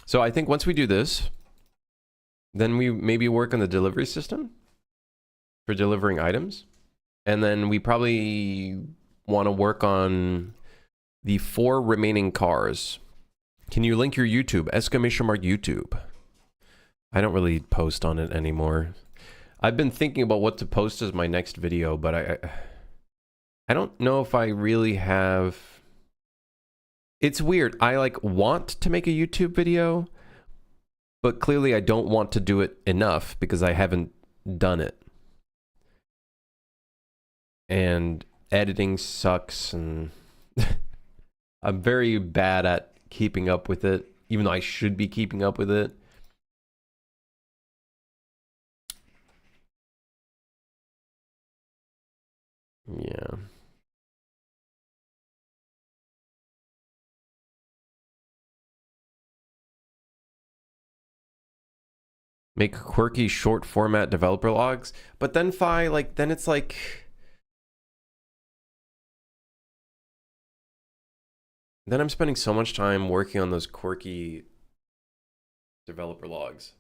So I think once we do this, then we maybe work on the delivery system for delivering items. And then we probably want to work on the 4 remaining cars. Can you link your YouTube? Exclamation mark YouTube. I don't really post on it anymore. I've been thinking about what to post as my next video, but I don't know if I really have... It's weird. I like want to make a YouTube video, but clearly I don't want to do it enough because I haven't done it. And editing sucks, and I'm very bad at keeping up with it, even though I should be keeping up with it. Yeah. Make quirky short format developer logs, but then then it's like... Then I'm spending so much time working on those quirky developer logs.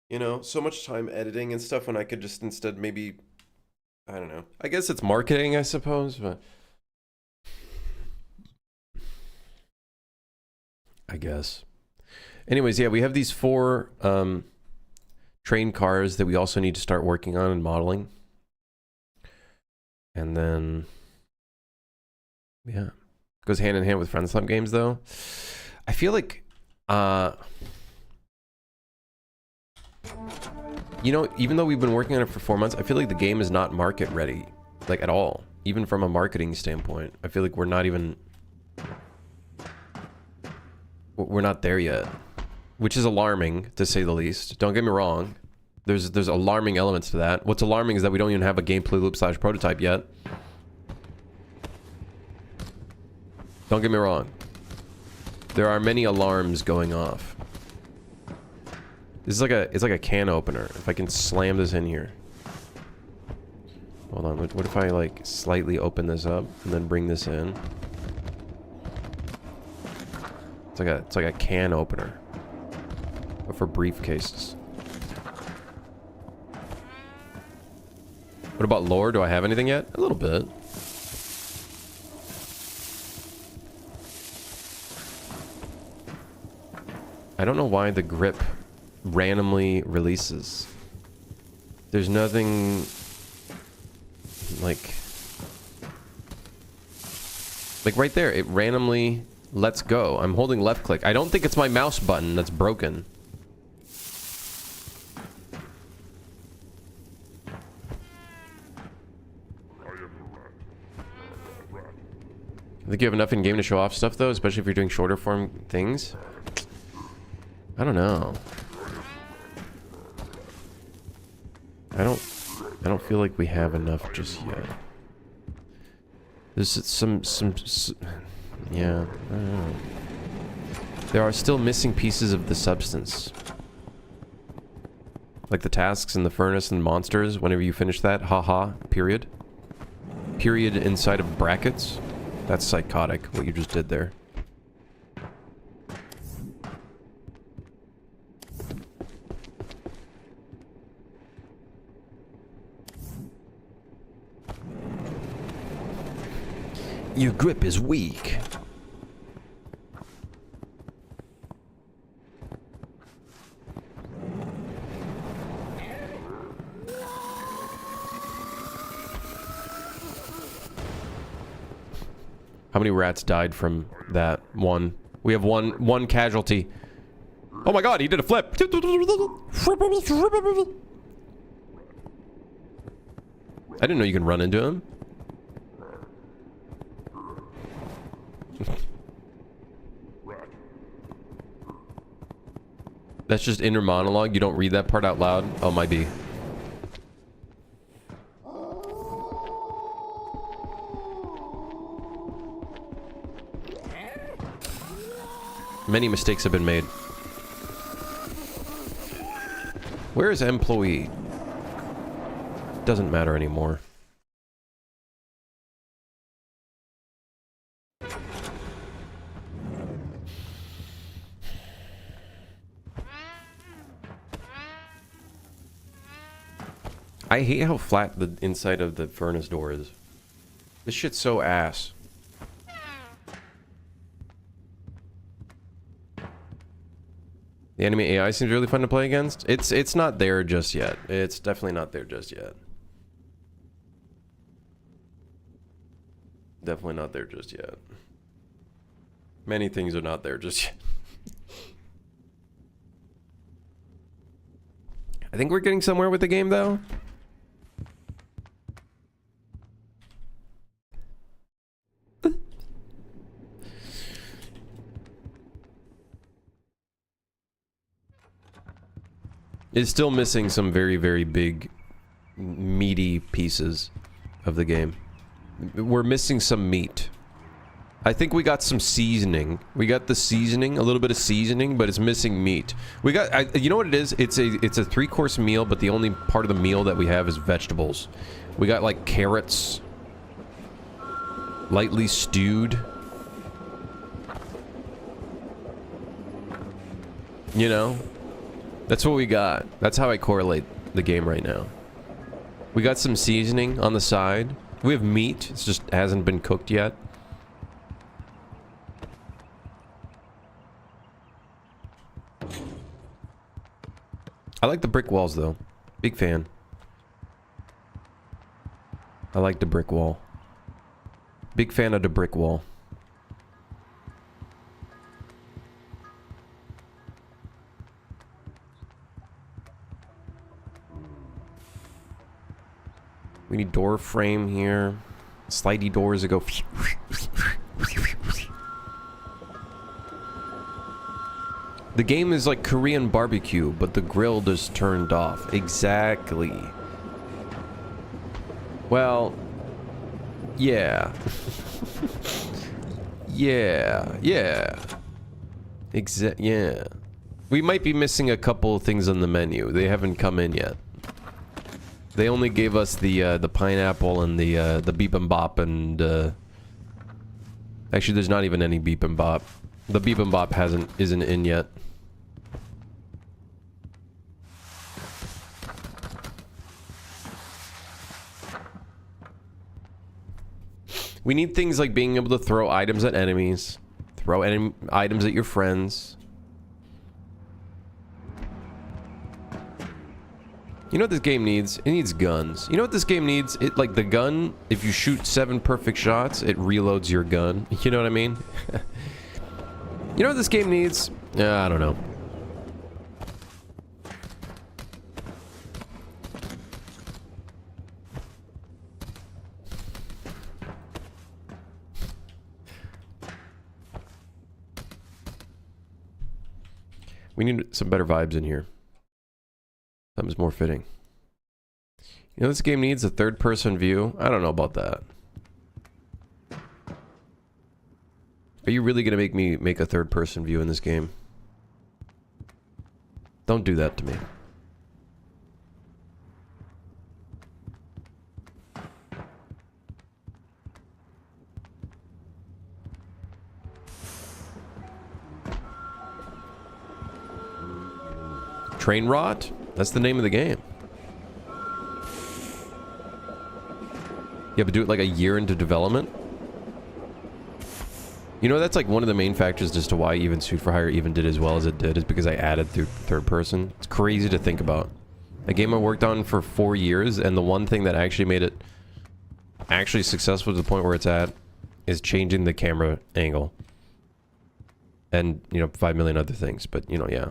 You know, so much time editing and stuff when I could just instead maybe, I don't know. I guess it's marketing, I suppose, but I guess. Anyways, yeah, we have these 4 train cars that we also need to start working on and modeling. And then, yeah. Goes hand in hand with friendslop games, though. I feel like, you know, even though we've been working on it for 4 months, I feel like the game is not market ready, like at all. Even from a marketing standpoint, I feel like we're not there yet, which is alarming to say the least. Don't get me wrong. There's alarming elements to that. What's alarming is that we don't even have a gameplay loop / prototype yet. Don't get me wrong. There are many alarms going off. This is it's like a can opener. If I can slam this in here. Hold on. What if I like slightly open this up and then bring this in? It's like a can opener, but for briefcases. What about lore? Do I have anything yet? A little bit. I don't know why the grip randomly releases. There's nothing like right there, it randomly lets go. I'm holding left click. I don't think it's my mouse button that's broken. I think you have enough in game to show off stuff though, especially if you're doing shorter form things. I don't know. I don't feel like we have enough just yet. There's some yeah, I don't know. There are still missing pieces of the substance. Like the tasks in the furnace and monsters, whenever you finish that, haha, period. Period inside of brackets. That's psychotic, what you just did there. Your grip is weak. How many rats died from that? 1. We have one casualty. Oh my god, he did a flip. I didn't know you can run into him. That's just inner monologue. You don't read that part out loud. Oh, might be. Many mistakes have been made. Where is employee? Doesn't matter anymore. I hate how flat the inside of the furnace door is. This shit's so ass. The enemy AI seems really fun to play against. It's not there just yet. It's definitely not there just yet. Definitely not there just yet. Many things are not there just yet. I think we're getting somewhere with the game, though. It's still missing some very, very big, meaty pieces of the game. We're missing some meat. I think we got some seasoning. We got the seasoning, a little bit of seasoning, but it's missing meat. We got, you know what it is? It's a 3-course meal, but the only part of the meal that we have is vegetables. We got like carrots, lightly stewed. You know? That's what we got. That's how I correlate the game right now. We got some seasoning on the side. We have meat. It just hasn't been cooked yet. I like the brick walls, though. Big fan. I like the brick wall. Big fan of the brick wall. We need door frame here. Slidey doors that go... The game is like Korean barbecue, but the grill just turned off. Exactly. Well... Yeah. Yeah. Yeah. We might be missing a couple things on the menu. They haven't come in yet. They only gave us the pineapple and the beep and bop and actually there's not even any beep and bop. The beep and bop isn't in yet. We need things like being able to throw items at enemies, throw items at your friends. You know what this game needs? It needs guns. You know what this game needs? Like the gun, if you shoot 7 perfect shots, it reloads your gun. You know what I mean? You know what this game needs? I don't know. We need some better vibes in here. Something's more fitting. You know, this game needs a third-person view. I don't know about that. Are you really gonna make me make a third-person view in this game? Don't do that to me. Train rot? That's the name of the game. Yeah, but do it like a year into development? You know, that's like one of the main factors as to why even Suit for Hire even did as well as it did, is because I added through third person. It's crazy to think about. A game I worked on for 4 years, and the one thing that actually made it actually successful to the point where it's at is changing the camera angle. And, you know, 5 million other things, but, you know, yeah.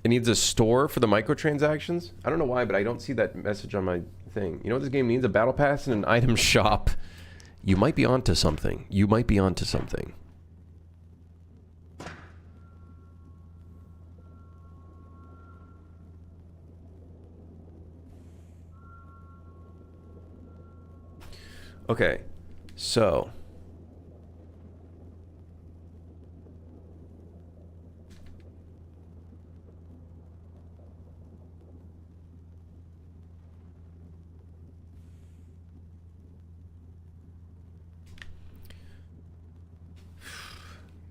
It needs a store for the microtransactions. I don't know why, but I don't see that message on my thing. You know what this game needs? A battle pass and an item shop. You might be onto something. You might be onto something. Okay, so...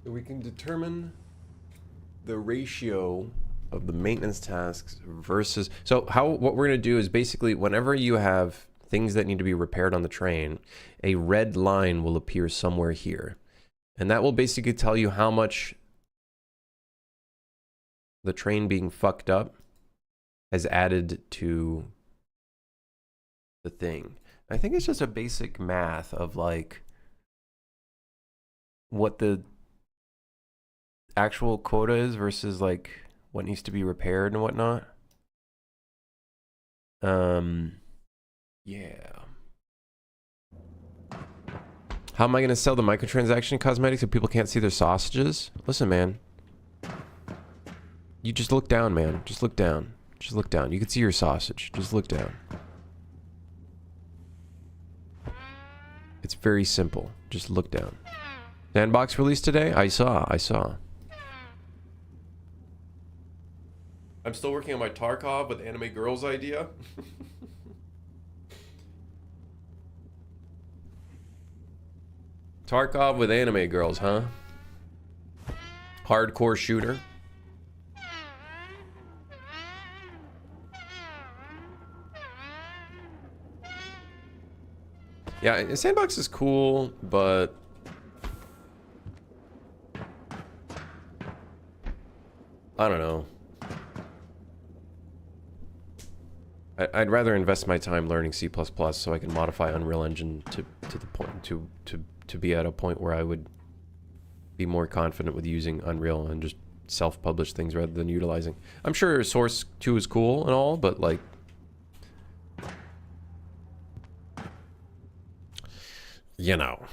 We can determine the ratio of the maintenance tasks versus... So what we're going to do is basically whenever you have things that need to be repaired on the train, a red line will appear somewhere here. And that will basically tell you how much the train being fucked up has added to the thing. I think it's just a basic math of like what the actual quota is versus like what needs to be repaired and whatnot. Yeah. How am I going to sell the microtransaction cosmetics if people can't see their sausages? Listen, man. You just look down, man. Just look down. Just look down. You can see your sausage. Just look down. It's very simple. Just look down. Sandbox released today? I saw. I'm still working on my Tarkov with Anime Girls idea. Tarkov with Anime Girls, huh? Hardcore shooter. Yeah, Sandbox is cool, but I don't know. I'd rather invest my time learning C++ so I can modify Unreal Engine to the point to be at a point where I would be more confident with using Unreal and just self-publish things rather than utilizing. I'm sure Source 2 is cool and all, but like you know,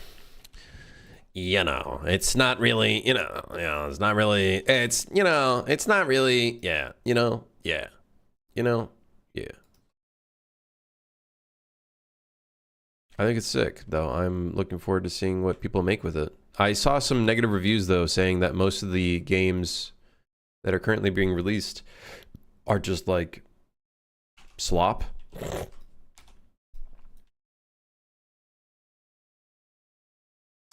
it's not really, it's not really, it's, it's not really, yeah. I think it's sick, though. I'm looking forward to seeing what people make with it. I saw some negative reviews, though, saying that most of the games that are currently being released are just like slop.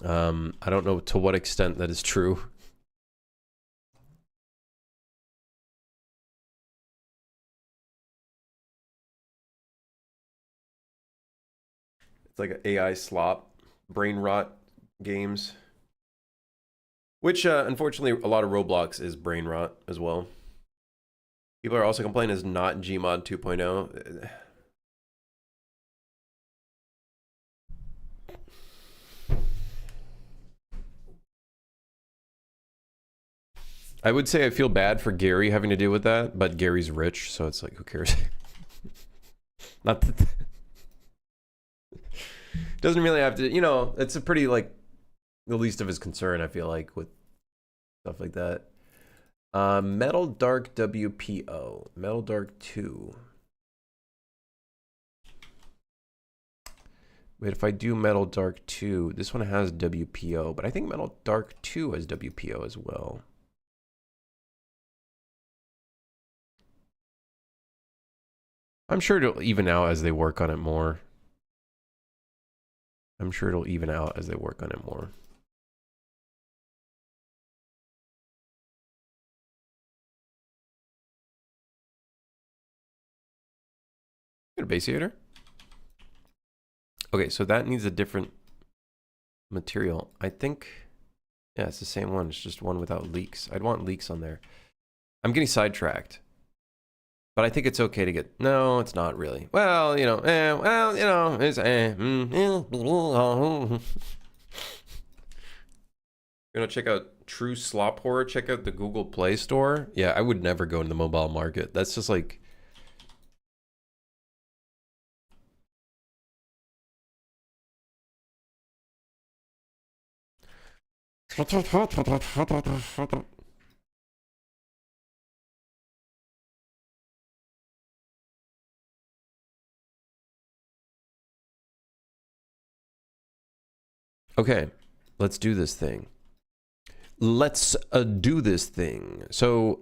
I don't know to what extent that is true. It's like an AI slop, brain rot games. Which, unfortunately, a lot of Roblox is brain rot as well. People are also complaining it's not Gmod 2.0. I would say I feel bad for Gary having to deal with that, but Gary's rich, so it's like, who cares? Not that... Doesn't really have to, it's a pretty, like, the least of his concern, I feel like, with stuff like that. Metal Dark WPO. Metal Dark 2. Wait, if I do Metal Dark 2, this one has WPO, but I think Metal Dark 2 has WPO as well. I'm sure it'll even out as they work on it more. I'm sure it'll even out as they work on it more. Get a basiator. Okay, so that needs a different material. I think, yeah, it's the same one. It's just one without leaks. I'd want leaks on there. I'm getting sidetracked. But I think it's okay to get... No, it's not really. Well, it's... You're gonna check out True Slop Horror? Check out the Google Play Store? Yeah, I would never go in the mobile market. That's just like... Okay, let's do this thing. Let's do this thing. So,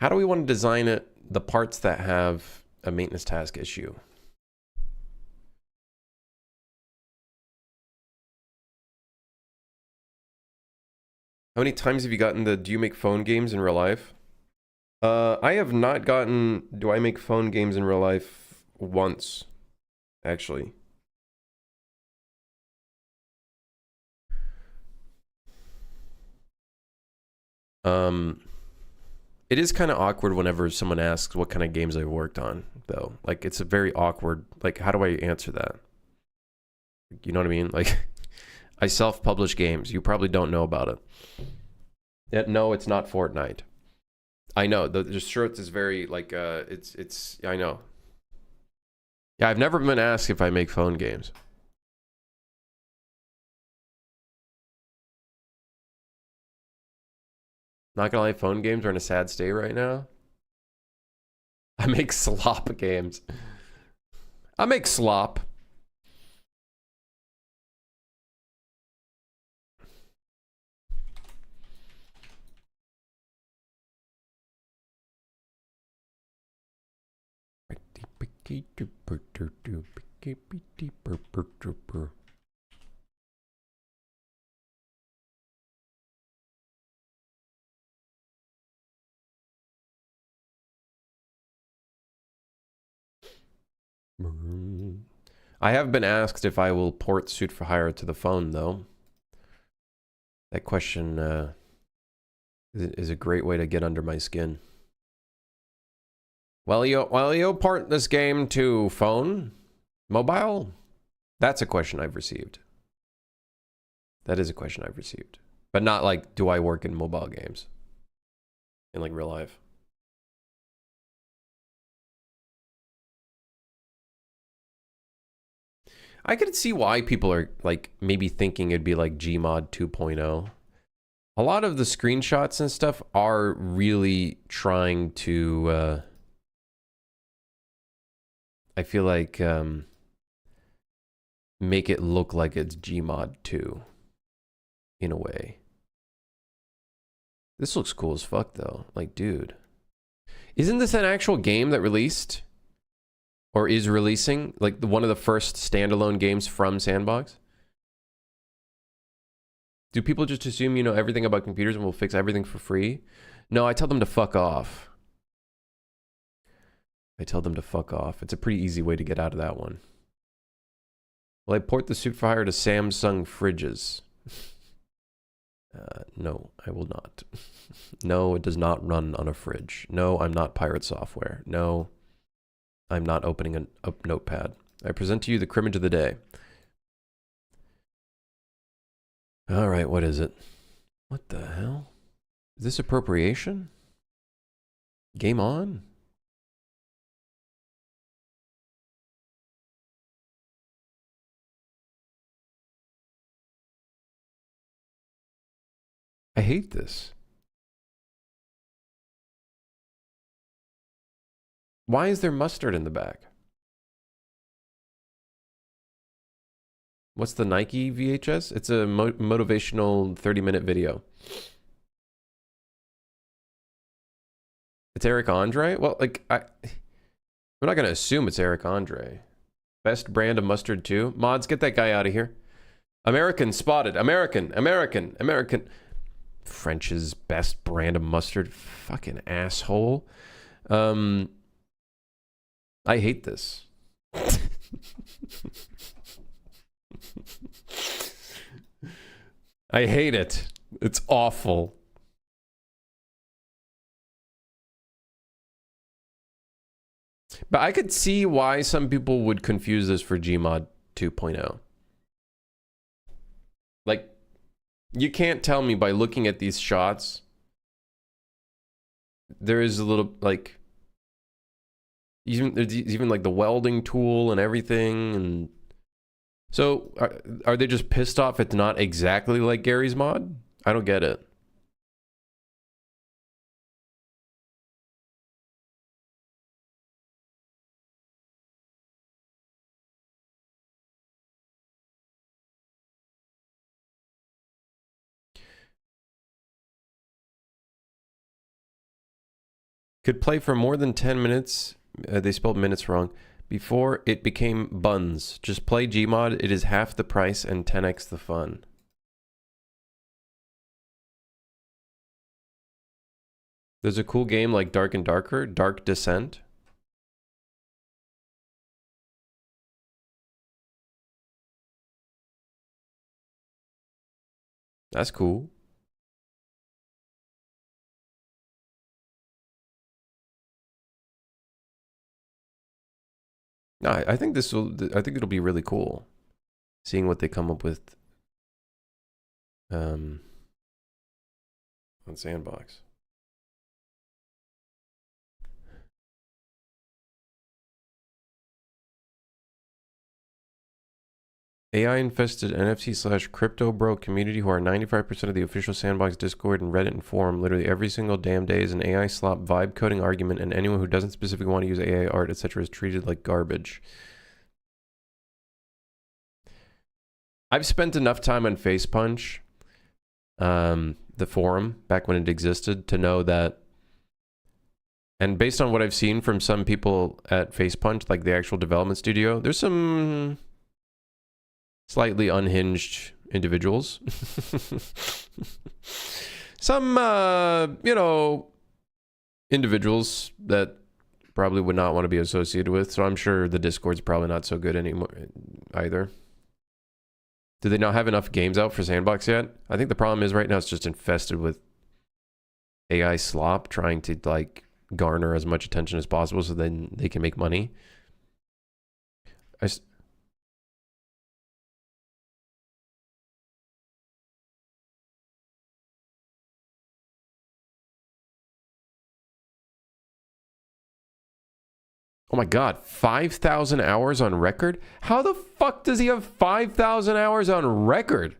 how do we want to design it? The parts that have a maintenance task issue. How many times have you gotten the do you make phone games in real life? I have not gotten do I make phone games in real life once, actually. It is kind of awkward whenever someone asks what kind of games I've worked on, though. Like, it's a very awkward, like, how do I answer that? You know what I mean? Like, I self-publish games. You probably don't know about it. No, it's not Fortnite. I know, the shirt is very, like, I know. Yeah, I've never been asked if I make phone games. Not gonna lie, phone games are in a sad state right now. I make slop games. I make slop. I have been asked if I will port Suit for Hire to the phone, though. That question is a great way to get under my skin. Will you port this game to phone? Mobile? That's a question I've received. That is a question I've received. But not like, do I work in mobile games? In like real life. I could see why people are like maybe thinking it'd be like Gmod 2.0. A lot of the screenshots and stuff are really trying to I feel like make it look like it's Gmod 2 in a way. This looks cool as fuck though. Like, dude. Isn't this an actual game that released? Or is releasing? Like one of the first standalone games from Sandbox? Do people just assume you know everything about computers and will fix everything for free? No, I tell them to fuck off. I tell them to fuck off. It's a pretty easy way to get out of that one. Will I port the Suit for Hire to Samsung fridges? No, I will not. No, it does not run on a fridge. No, I'm not pirate software. No, I'm not opening a notepad. I present to you the crimmage of the day. All right, what is it? What the hell? Is this appropriation? Game on? I hate this. Why is there mustard in the back? What's the Nike VHS? It's a motivational 30-minute video. It's Eric Andre? Well, like, I'm not going to assume it's Eric Andre. Best brand of mustard too? Mods, get that guy out of here. American spotted. American. French's best brand of mustard. Fucking asshole. I hate this. I hate it. It's awful. But I could see why some people would confuse this for Gmod 2.0. Like, you can't tell me by looking at these shots. There is a little, like, there's even like the welding tool and everything. And so are they just pissed off it's not exactly like Gary's mod? I don't get it. Could play for more than 10 minutes. They spelled minutes wrong. Before it became buns. Just play Gmod. It is half the price and 10x the fun. There's a cool game like Dark and Darker, Dark Descent. That's cool. No, I think this will. I think it'll be really cool, seeing what they come up with. On Sandbox. AI-infested NFT/crypto bro community who are 95% of the official Sandbox Discord and Reddit and forum. Literally every single damn day is an AI slop vibe coding argument, and anyone who doesn't specifically want to use AI art, etc., is treated like garbage. I've spent enough time on Facepunch, the forum, back when it existed, to know that, and based on what I've seen from some people at Facepunch, like the actual development studio, there's some slightly unhinged individuals. Some, you know, individuals that probably would not want to be associated with. So I'm sure the Discord's probably not so good anymore either. Do they not have enough games out for Sandbox yet? I think the problem is right now it's just infested with AI slop trying to like garner as much attention as possible so then they can make money. Oh my god, 5,000 hours on record? How the fuck does he have 5,000 hours on record?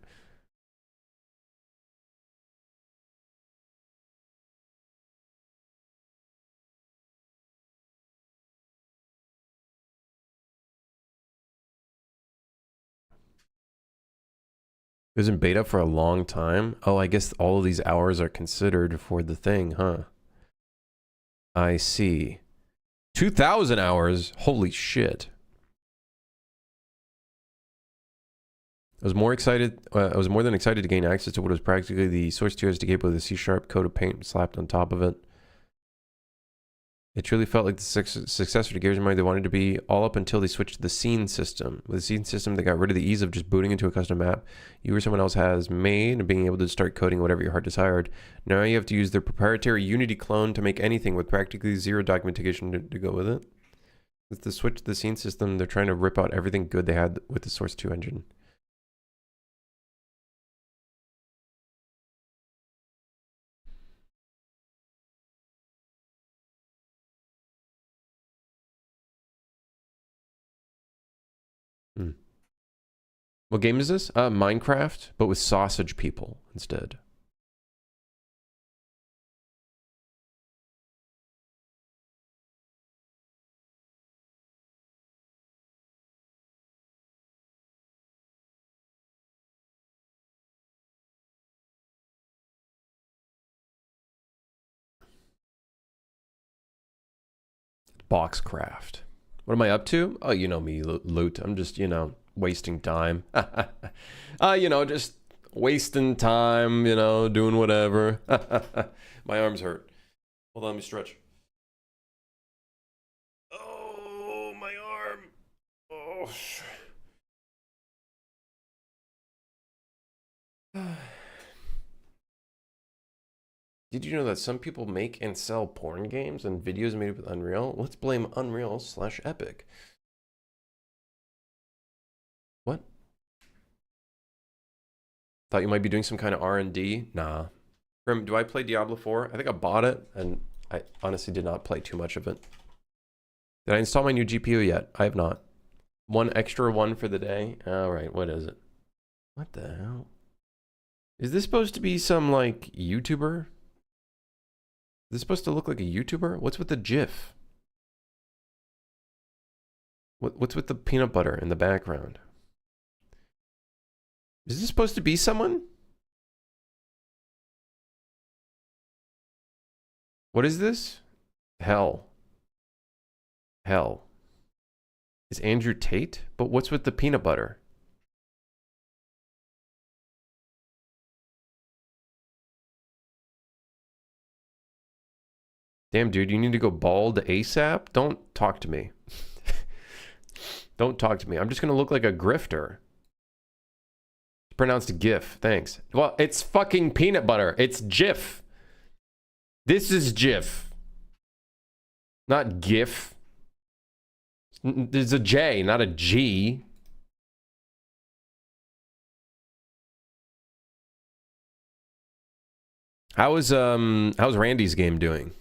It was in beta for a long time. Oh, I guess all of these hours are considered for the thing, huh? I see. 2,000 hours? Holy shit. I was more than excited to gain access to what was practically the Source 2 SDK with a C# coat of paint slapped on top of it. It truly felt like the successor to Gears of War. They wanted to be all up until they switched to the scene system. With the scene system, they got rid of the ease of just booting into a custom map you or someone else has made and being able to start coding whatever your heart desired. Now you have to use their proprietary Unity clone to make anything with practically zero documentation to go with it. With the switch to the scene system, they're trying to rip out everything good they had with the Source 2 engine. Hmm. What game is this? Minecraft, but with sausage people instead. Boxcraft. What am I up to? Oh, you know me, loot. I'm just, you know, wasting time. You know, just wasting time, you know, doing whatever. My arms hurt. Hold on, let me stretch. Oh, my arm. Oh. Did you know that some people make and sell porn games and videos made with Unreal? Let's blame Unreal/Epic. What? Thought you might be doing some kind of R&D? Nah. Grim, do I play Diablo 4? I think I bought it, and I honestly did not play too much of it. Did I install my new GPU yet? I have not. One extra one for the day. All right, what is it? What the hell? Is this supposed to be some, like, YouTuber? Is this supposed to look like a YouTuber? What's with the GIF? What's with the peanut butter in the background? Is this supposed to be someone? What is this? Hell. Hell. Is Andrew Tate? But what's with the peanut butter? Damn, dude, you need to go bald ASAP? Don't talk to me. Don't talk to me. I'm just gonna look like a grifter. It's pronounced GIF. Thanks. Well, it's fucking peanut butter. It's GIF. This is GIF. Not GIF. There's a J, not a G. How's Randy's game doing?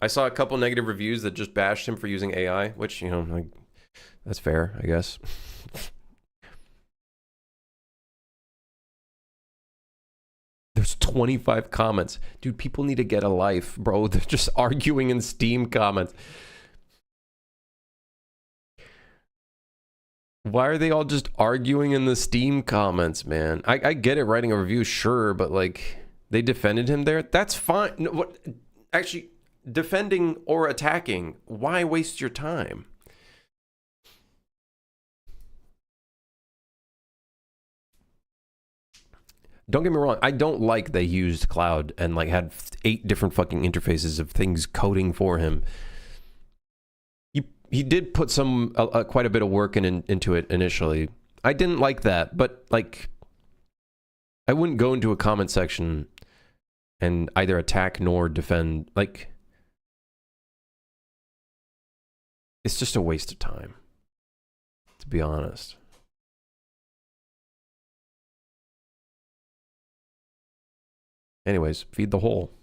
I saw a couple negative reviews that just bashed him for using AI, which, you know, like, that's fair, I guess. There's 25 comments. Dude, people need to get a life, bro. They're just arguing in Steam comments. Why are they all just arguing in the Steam comments, man? I get it, writing a review, sure, but like, they defended him there? That's fine. No, what? Actually, defending or attacking, why waste your time? Don't get me wrong, I don't like they used Cloud and like had 8 different fucking interfaces of things coding for him. He did put some quite a bit of work into it initially. I didn't like that, but like, I wouldn't go into a comment section and either attack nor defend. Like, it's just a waste of time, to be honest. Anyways, feed the hole.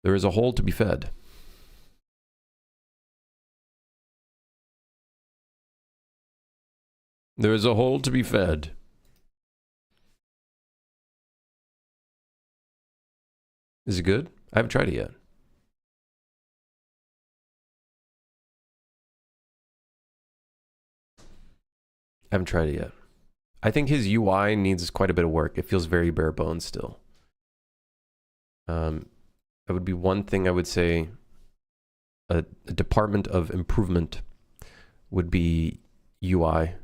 There is a hole to be fed. There is a hole to be fed. Is it good? I haven't tried it yet. I haven't tried it yet. I think his UI needs quite a bit of work. It feels very bare bones still. That would be one thing I would say a department of improvement would be UI.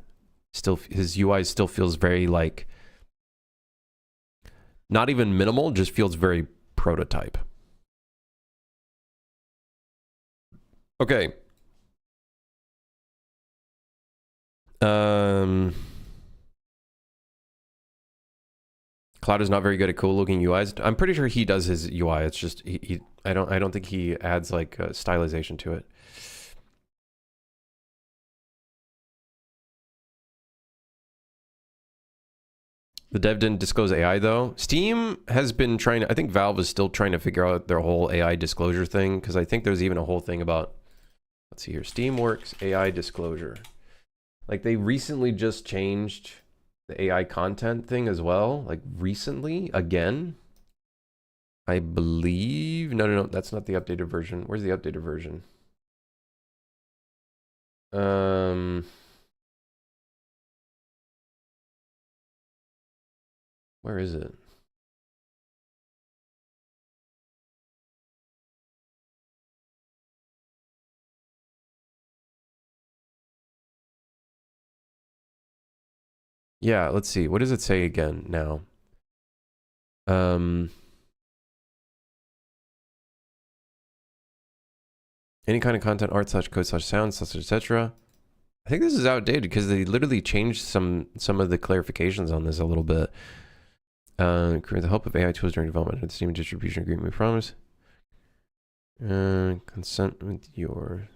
Still, his UI still feels very like, not even minimal, just feels very prototype. Okay. Cloud is not very good at cool looking UIs. I'm pretty sure he does his UI. It's just I don't think he adds like stylization to it. The dev didn't disclose AI though. Steam has been trying to, I think Valve is still trying to figure out their whole AI disclosure thing, because I think there's even a whole thing about, let's see here, Steamworks AI disclosure. Like they recently just changed the AI content thing as well, like recently again. I believe, no, that's not the updated version. Where's the updated version? Where is it? Yeah, let's see. What does it say again now? Any kind of content, art, such code, such sound, such etc. I think this is outdated because they literally changed some of the clarifications on this a little bit. With the help of AI tools during development of the Steam distribution agreement, we promise. Consent with your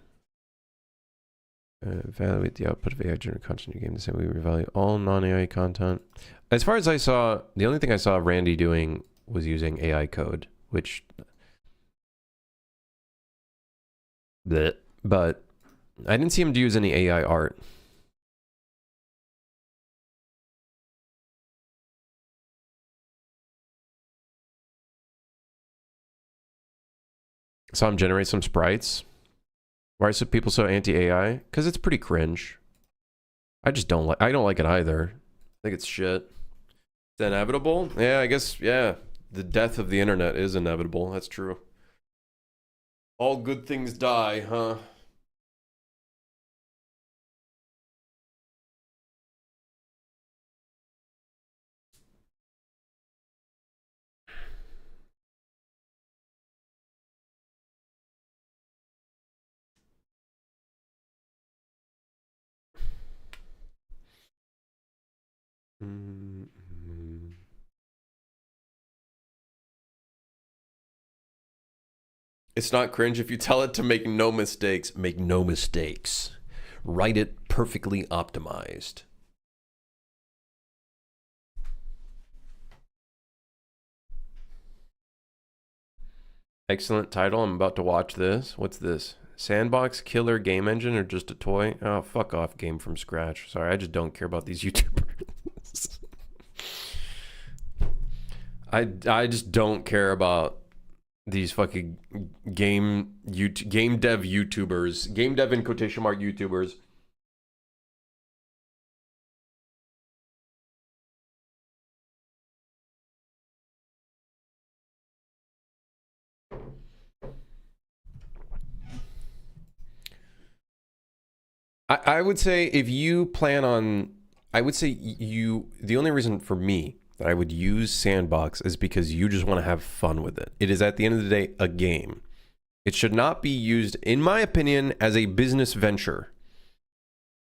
evaluate the output of AI generated content in your game the same way we evaluate all non-AI content. As far as I saw, the only thing I saw Randy doing was using AI code, which but I didn't see him use any AI art. Saw him generate some sprites. Why are some people so anti-AI? Because it's pretty cringe. I don't like it either. I think it's shit. It's inevitable? Yeah, I guess, yeah. The death of the internet is inevitable. That's true. All good things die, huh? It's not cringe if you tell it to make no mistakes. Make no mistakes. Write it perfectly optimized. Excellent title. I'm about to watch this. What's this? Sandbox Killer Game Engine or just a toy? Oh, fuck off, Game from Scratch. Sorry, I just don't care about these YouTubers. I just don't care about these fucking game dev YouTubers. Game dev in quotation mark YouTubers. I would say if you plan on, I would say the only reason for me that I would use Sandbox is because you just want to have fun with it. It is at the end of the day a game. It should not be used, in my opinion, as a business venture.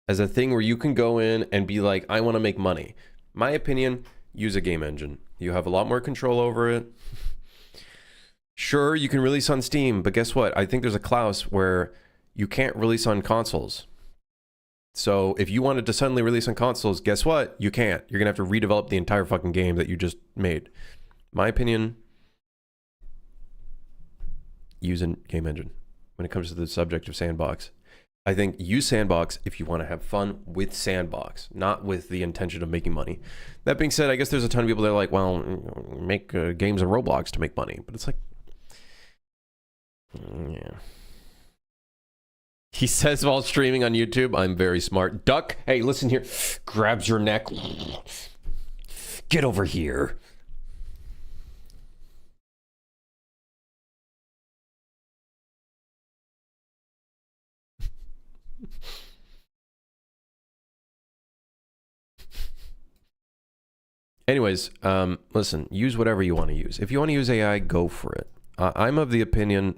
As a thing where you can go in and be like, I want to make money. My opinion, use a game engine. You have a lot more control over it. Sure, you can release on Steam, but guess what? I think there's a clause where you can't release on consoles. So if you wanted to suddenly release on consoles, guess what? You can't. You're going to have to redevelop the entire fucking game that you just made. My opinion, use a game engine when it comes to the subject of Sandbox. I think use Sandbox if you want to have fun with Sandbox, not with the intention of making money. That being said, I guess there's a ton of people that are like, well, make games of Roblox to make money. But it's like, yeah. He says while streaming on YouTube, I'm very smart. Duck, hey, listen here. Grabs your neck. Get over here. Anyways, listen, use whatever you want to use. If you want to use AI, go for it. I'm of the opinion,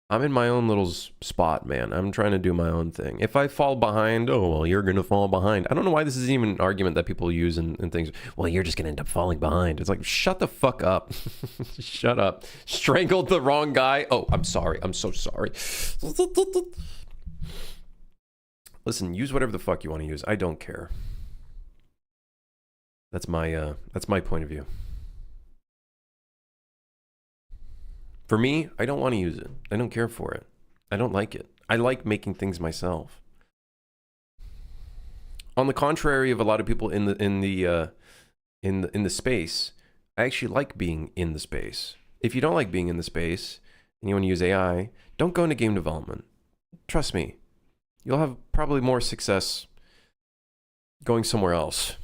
I'm in my own little spot, man. I'm trying to do my own thing. If I fall behind, oh, well, you're going to fall behind. I don't know why this is even an argument that people use in things. Well, you're just going to end up falling behind. It's like, shut the fuck up. Shut up. Strangled the wrong guy. Oh, I'm sorry. I'm so sorry. Listen, use whatever the fuck you want to use. I don't care. That's my point of view. For me, I don't want to use it. I don't care for it. I don't like it. I like making things myself. On the contrary of a lot of people in the space, I actually like being in the space. If you don't like being in the space and you want to use AI, don't go into game development. Trust me, you'll have probably more success going somewhere else.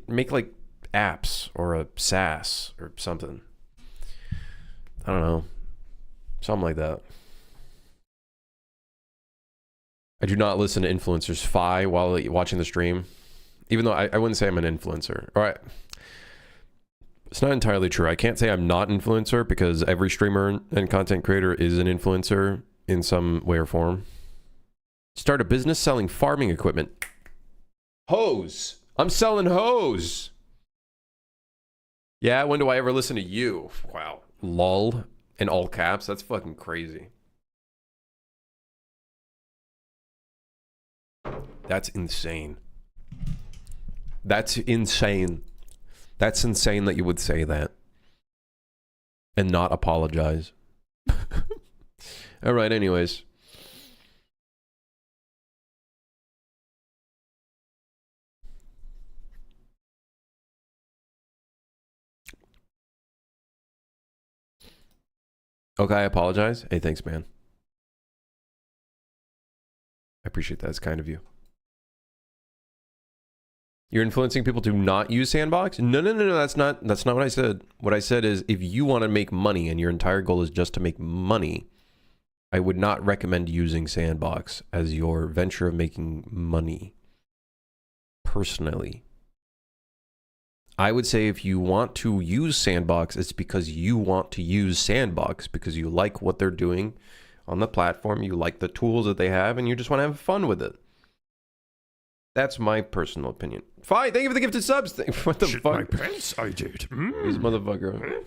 Make like apps or a SaaS or something. I don't know. Something like that. I do not listen to influencers while watching the stream. Even though I wouldn't say I'm an influencer. All right. It's not entirely true. I can't say I'm not an influencer because every streamer and content creator is an influencer in some way or form. Start a business selling farming equipment. Hose. I'm selling hose. Yeah, when do I ever listen to you? Wow. Lol in all caps. That's fucking crazy. That's insane. That's insane. That's insane that you would say that and not apologize. All right, anyways. Okay, I apologize. Hey, thanks, man. I appreciate that. It's kind of you. You're influencing people to not use Sandbox? No. That's not what I said. What I said is if you want to make money and your entire goal is just to make money, I would not recommend using Sandbox as your venture of making money. Personally. I would say if you want to use Sandbox, it's because you want to use Sandbox because you like what they're doing on the platform, you like the tools that they have, and you just want to have fun with it. That's my personal opinion. Fine, thank you for the gifted subs. What the Shit fuck? my pants, I did. This motherfucker.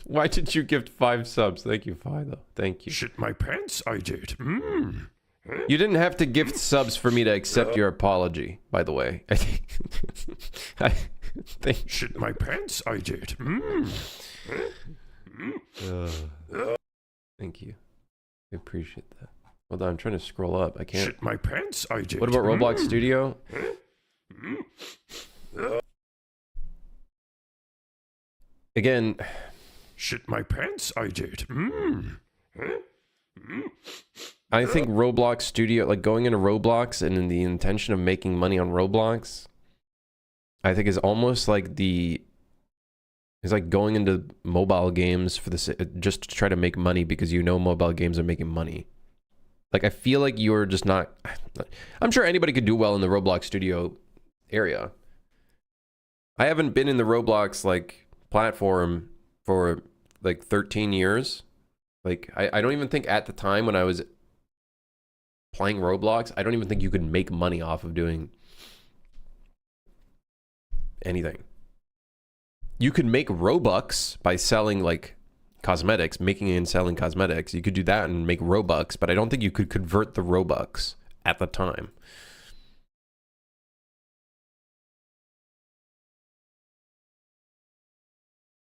Why did you gift 5 subs? Thank you, Fido. Thank you. Shit my pants, I did. You didn't have to gift subs for me to accept your apology, by the way. I think... Shit my pants, I did. Thank you. I appreciate that. Hold on, I'm trying to scroll up. I can't. Shit my pants, I did. What about Roblox Studio? Again. Shit my pants, I did. I think Roblox Studio, like going into Roblox and in the intention of making money on Roblox, I think is almost like it's like going into mobile games for this just to try to make money because you know mobile games are making money. Like I feel like you're just not. I'm sure anybody could do well in the Roblox Studio area. I haven't been in the Roblox like platform for like 13 years. Like I don't even think at the time when I was playing Roblox, I don't even think you could make money off of doing anything. You could make Robux by selling like cosmetics, making and selling cosmetics. You could do that and make Robux, but I don't think you could convert the Robux at the time.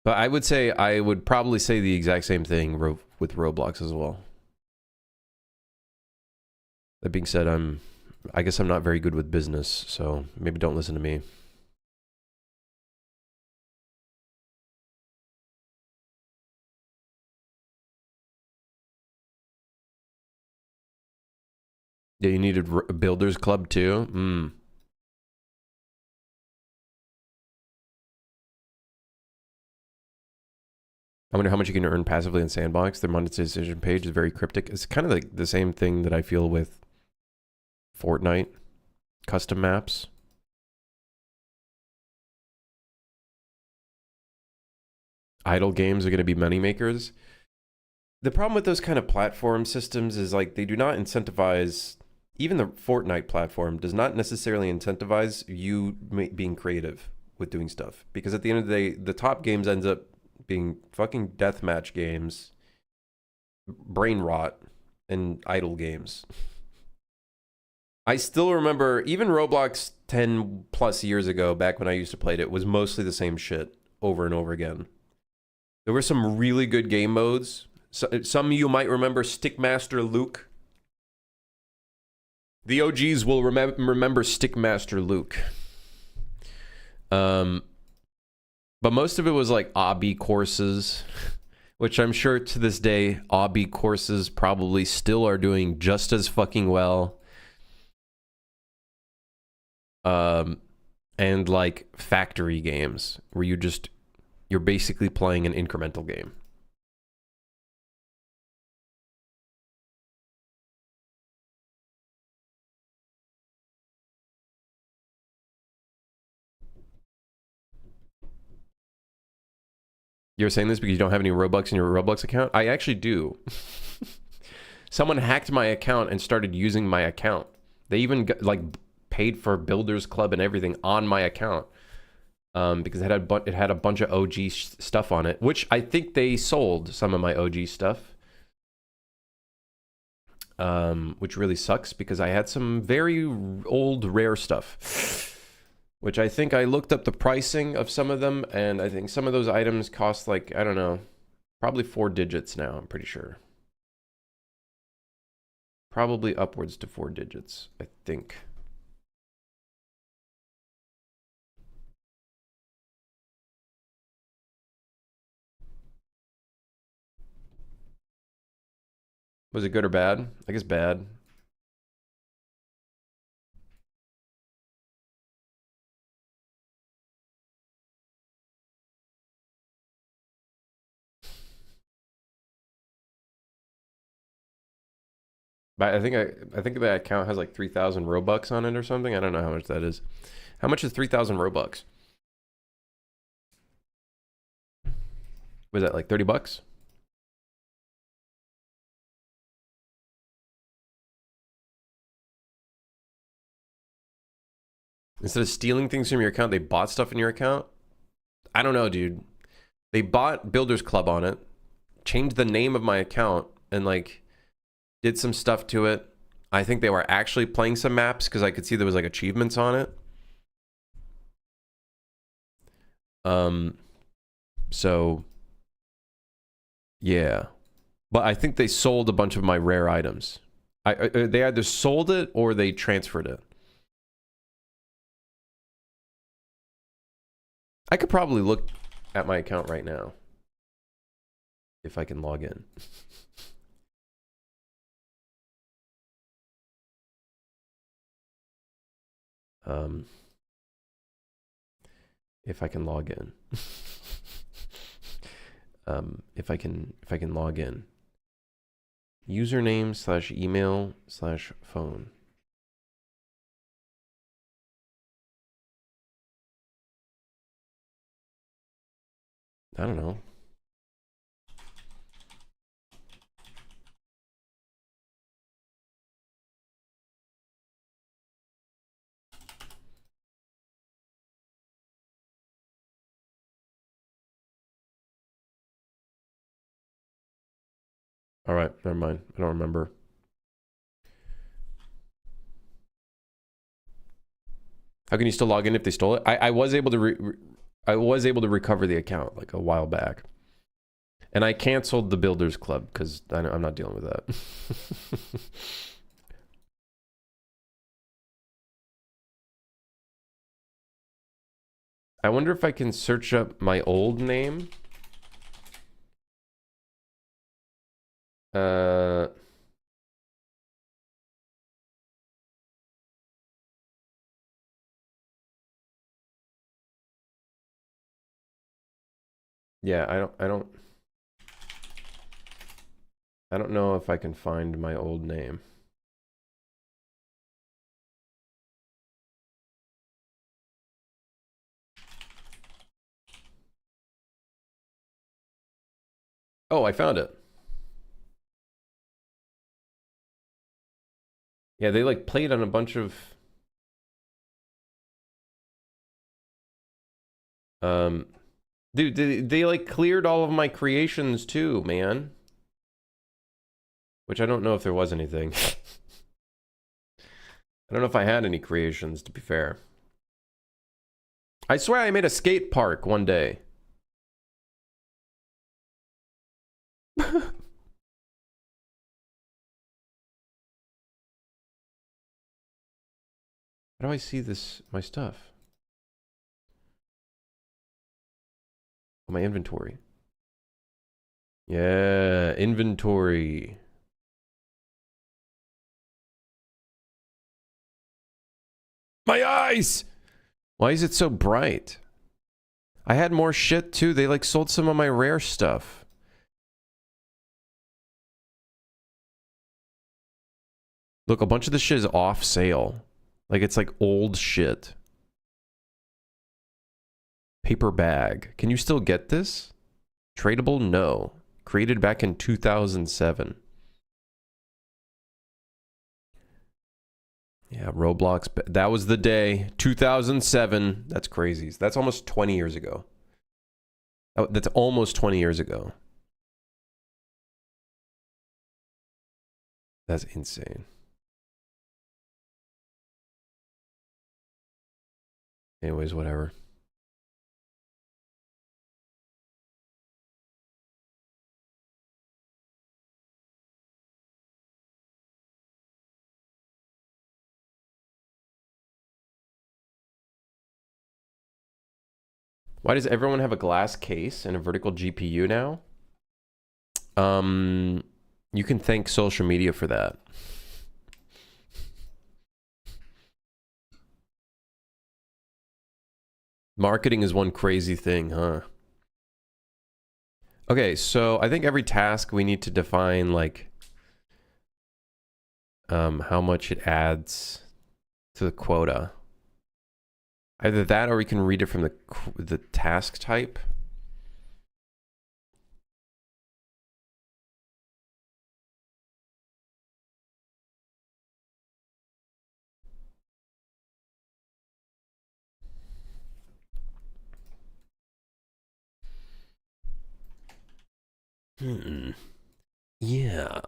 But I would probably say the exact same thing with Roblox as well. That being said, I guess I'm not very good with business, so maybe don't listen to me. Yeah, you needed a Builders Club too? I wonder how much you can earn passively in Sandbox. Their monetization page is very cryptic. It's kind of like the same thing that I feel with Fortnite custom maps. Idle games are going to be money makers. The problem with those kind of platform systems is like they do not incentivize, even the Fortnite platform does not necessarily incentivize you being creative with doing stuff. Because at the end of the day, the top games ends up being fucking deathmatch games, brain rot, and idle games. I still remember even Roblox 10 plus years ago, back when I used to play it, was mostly the same shit over and over again. There were some really good game modes. Some of you might remember Stickmaster Luke. The OGs will remember Stickmaster Luke. But most of it was like obby courses, which I'm sure to this day, obby courses probably still are doing just as fucking well. And like factory games where you're basically playing an incremental game. You're saying this because you don't have any Robux in your Roblox account? I actually do. Someone hacked my account and started using my account. They even got, like paid for Builders Club and everything on my account. Because it had a bunch of OG stuff on it, which I think they sold some of my OG stuff. Which really sucks because I had some very old rare stuff. Which I think I looked up the pricing of some of them, and I think some of those items cost like, I don't know, probably 4 digits now, I'm pretty sure. Probably upwards to 4 digits, I think. Was it good or bad? I guess bad. But I think that account has like 3,000 Robux on it or something. I don't know how much that is. How much is 3,000 Robux? Was that like 30 bucks? Instead of stealing things from your account, they bought stuff in your account? I don't know, dude. They bought Builders Club on it, changed the name of my account, and like did some stuff to it. I think they were actually playing some maps because I could see there was like achievements on it. So yeah, but I think they sold a bunch of my rare items. They either sold it or they transferred it. I could probably look at my account right now if I can log in. If I can log in. If I can log in. Username / email / phone. I don't know. All right, never mind. I don't remember. How can you still log in if they stole it? I was able to I was able to recover the account like a while back, and I canceled the Builders Club because I'm not dealing with that. I wonder if I can search up my old name. Yeah, I don't know if I can find my old name. Oh, I found it. Yeah, they like played on a bunch of dude, they like cleared all of my creations too, man. Which I don't know if there was anything. I don't know if I had any creations, to be fair. I swear I made a skate park one day. How do I see this, my stuff? Oh, my inventory. Yeah, inventory. My eyes! Why is it so bright? I had more shit too. They like sold some of my rare stuff. Look, a bunch of this shit is off sale. Like it's like old shit. Paper bag. Can you still get this? Tradable? No. Created back in 2007. Yeah, Roblox. That was the day. 2007. That's crazy. That's almost 20 years ago. Oh, that's almost 20 years ago. That's insane. Anyways, whatever. Why does everyone have a glass case and a vertical GPU now? You can thank social media for that. Marketing is one crazy thing, huh? Okay, so I think every task we need to define like how much it adds to the quota. Either that or we can read it from the task type. Yeah.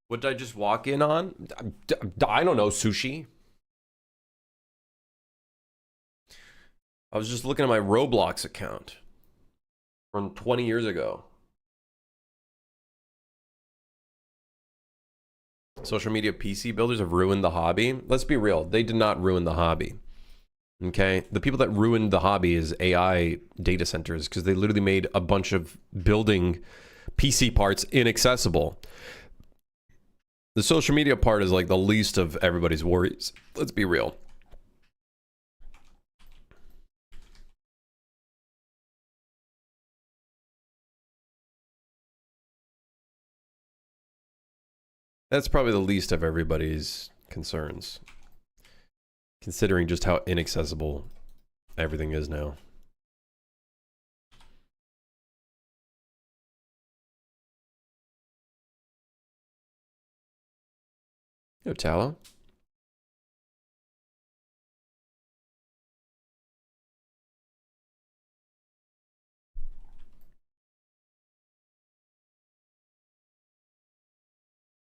What did I just walk in on? I don't know, sushi. I was just looking at my Roblox account from 20 years ago. Social media PC builders have ruined the hobby. Let's be real. They did not ruin the hobby. Okay? The people that ruined the hobby is AI data centers because they literally made a bunch of building PC parts inaccessible. The social media part is like the least of everybody's worries. Let's be real. That's probably the least of everybody's concerns, considering just how inaccessible everything is now. Yo, Tallow.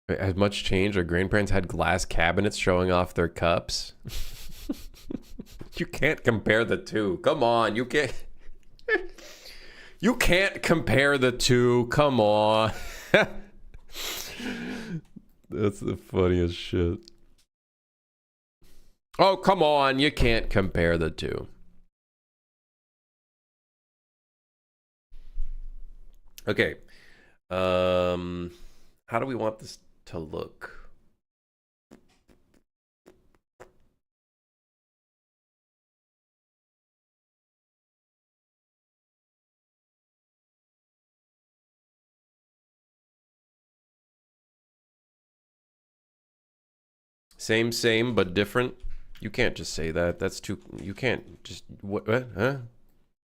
Wait, has much changed? Our grandparents had glass cabinets showing off their cups. You can't compare the two. Come on, you can't. You can't compare the two. Come on. That's the funniest shit. Oh, come on. You can't compare the two. Okay. How do we want this to look? Same, but different. You can't just say that. That's too. You can't just. What? Huh?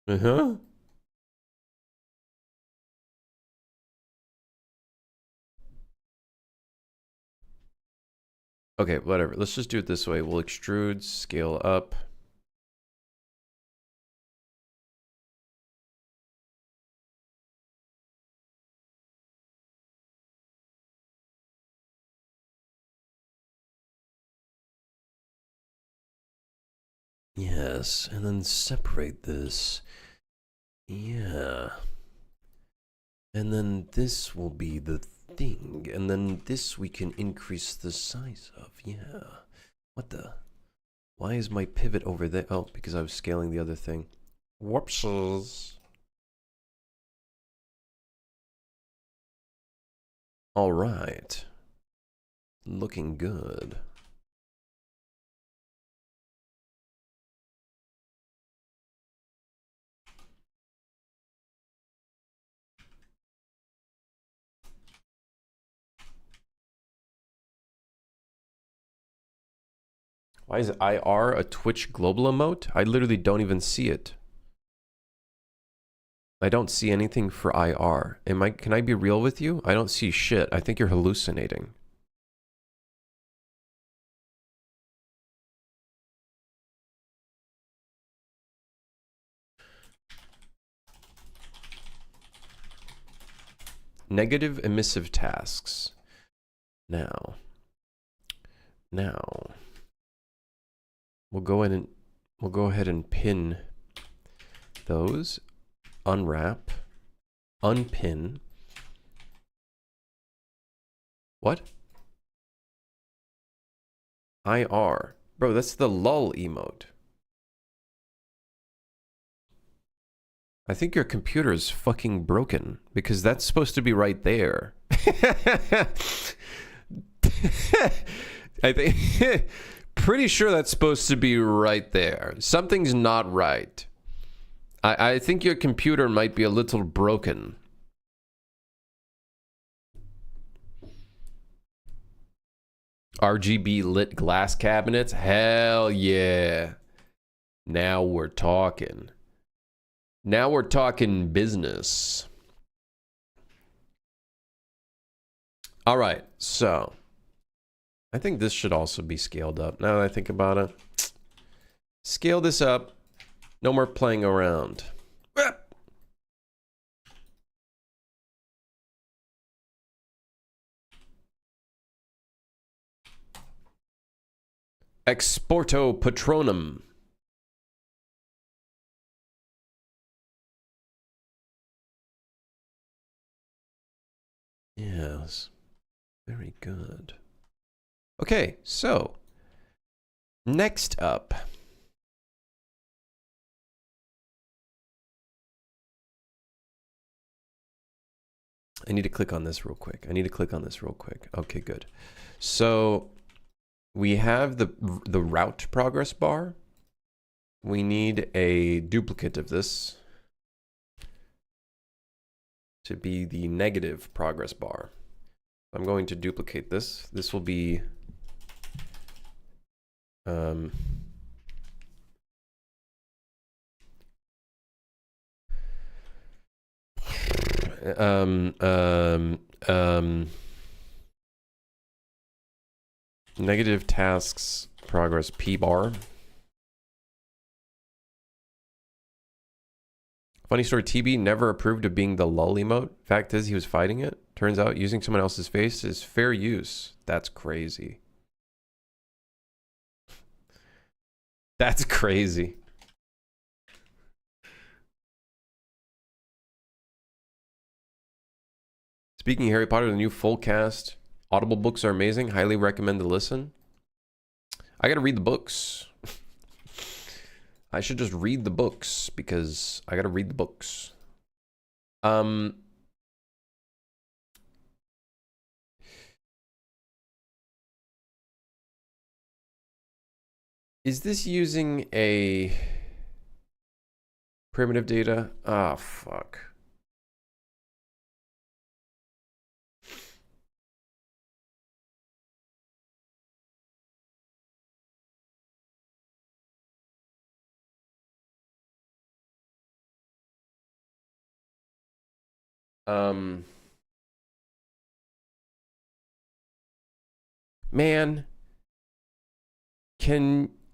Uh huh. Okay, whatever. Let's just do it this way. We'll extrude, scale up. Yes, and then separate this. Yeah. And then this will be the thing. And then this we can increase the size of. Yeah. What the? Why is my pivot over there? Oh, because I was scaling the other thing. Whoopsies. All right. Looking good. Why is IR a Twitch global emote? I literally don't even see it. I don't see anything for IR. Can I be real with you? I don't see shit. I think you're hallucinating. Negative emissive tasks. Now, we'll go ahead and pin those. Unwrap. Unpin. What? IR. Bro, that's the lull emote. I think your computer is fucking broken because that's supposed to be right there. I think pretty sure that's supposed to be right there. Something's not right. I think your computer might be a little broken. RGB lit glass cabinets? Hell yeah. Now we're talking. Now we're talking business. All right, so I think this should also be scaled up. Now that I think about it, scale this up. No more playing around. Exporto Patronum. Yes. Very good. Okay, so next up. I need to click on this real quick. Okay, good. So we have the route progress bar. We need a duplicate of this to be the negative progress bar. I'm going to duplicate this. This will be negative tasks progress P bar. Funny story, TB never approved of being the lull emote. Fact is, he was fighting it. Turns out using someone else's face is fair use. That's crazy. That's crazy. Speaking of Harry Potter, the new full cast Audible books are amazing. Highly recommend to listen. I gotta read the books. I should just read the books because I gotta read the books. Is this using a primitive data? Ah, fuck. Man,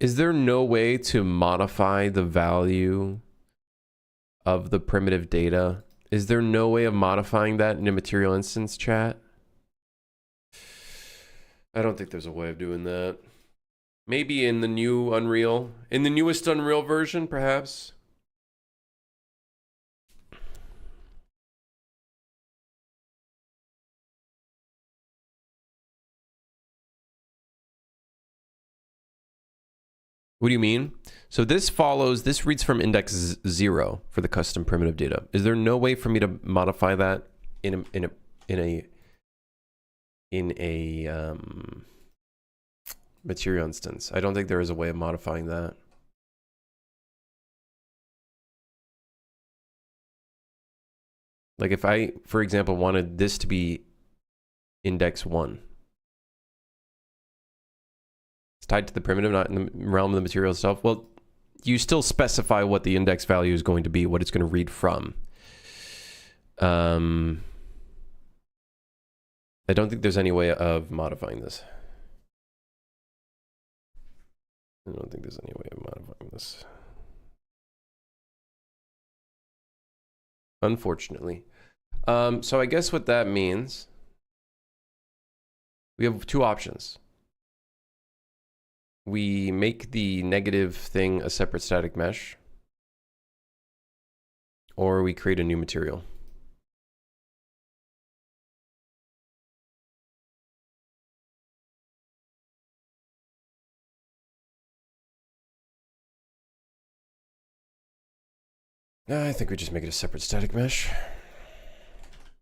is there no way to modify the value of the primitive data? Is there no way of modifying that in a material instance, chat? I don't think there's a way of doing that. Maybe in the new Unreal, in the newest Unreal version, perhaps. What do you mean? So this reads from index 0 for the custom primitive data. Is there no way for me to modify that in a material instance? I don't think there is a way of modifying that. Like if I, for example, wanted this to be index 1. It's tied to the primitive, not in the realm of the material itself. Well, you still specify what the index value is going to be, what it's going to read from. I don't think there's any way of modifying this. I don't think there's any way of modifying this. Unfortunately. So I guess what that means, we have two options. We make the negative thing a separate static mesh, or we create a new material. I think we just make it a separate static mesh.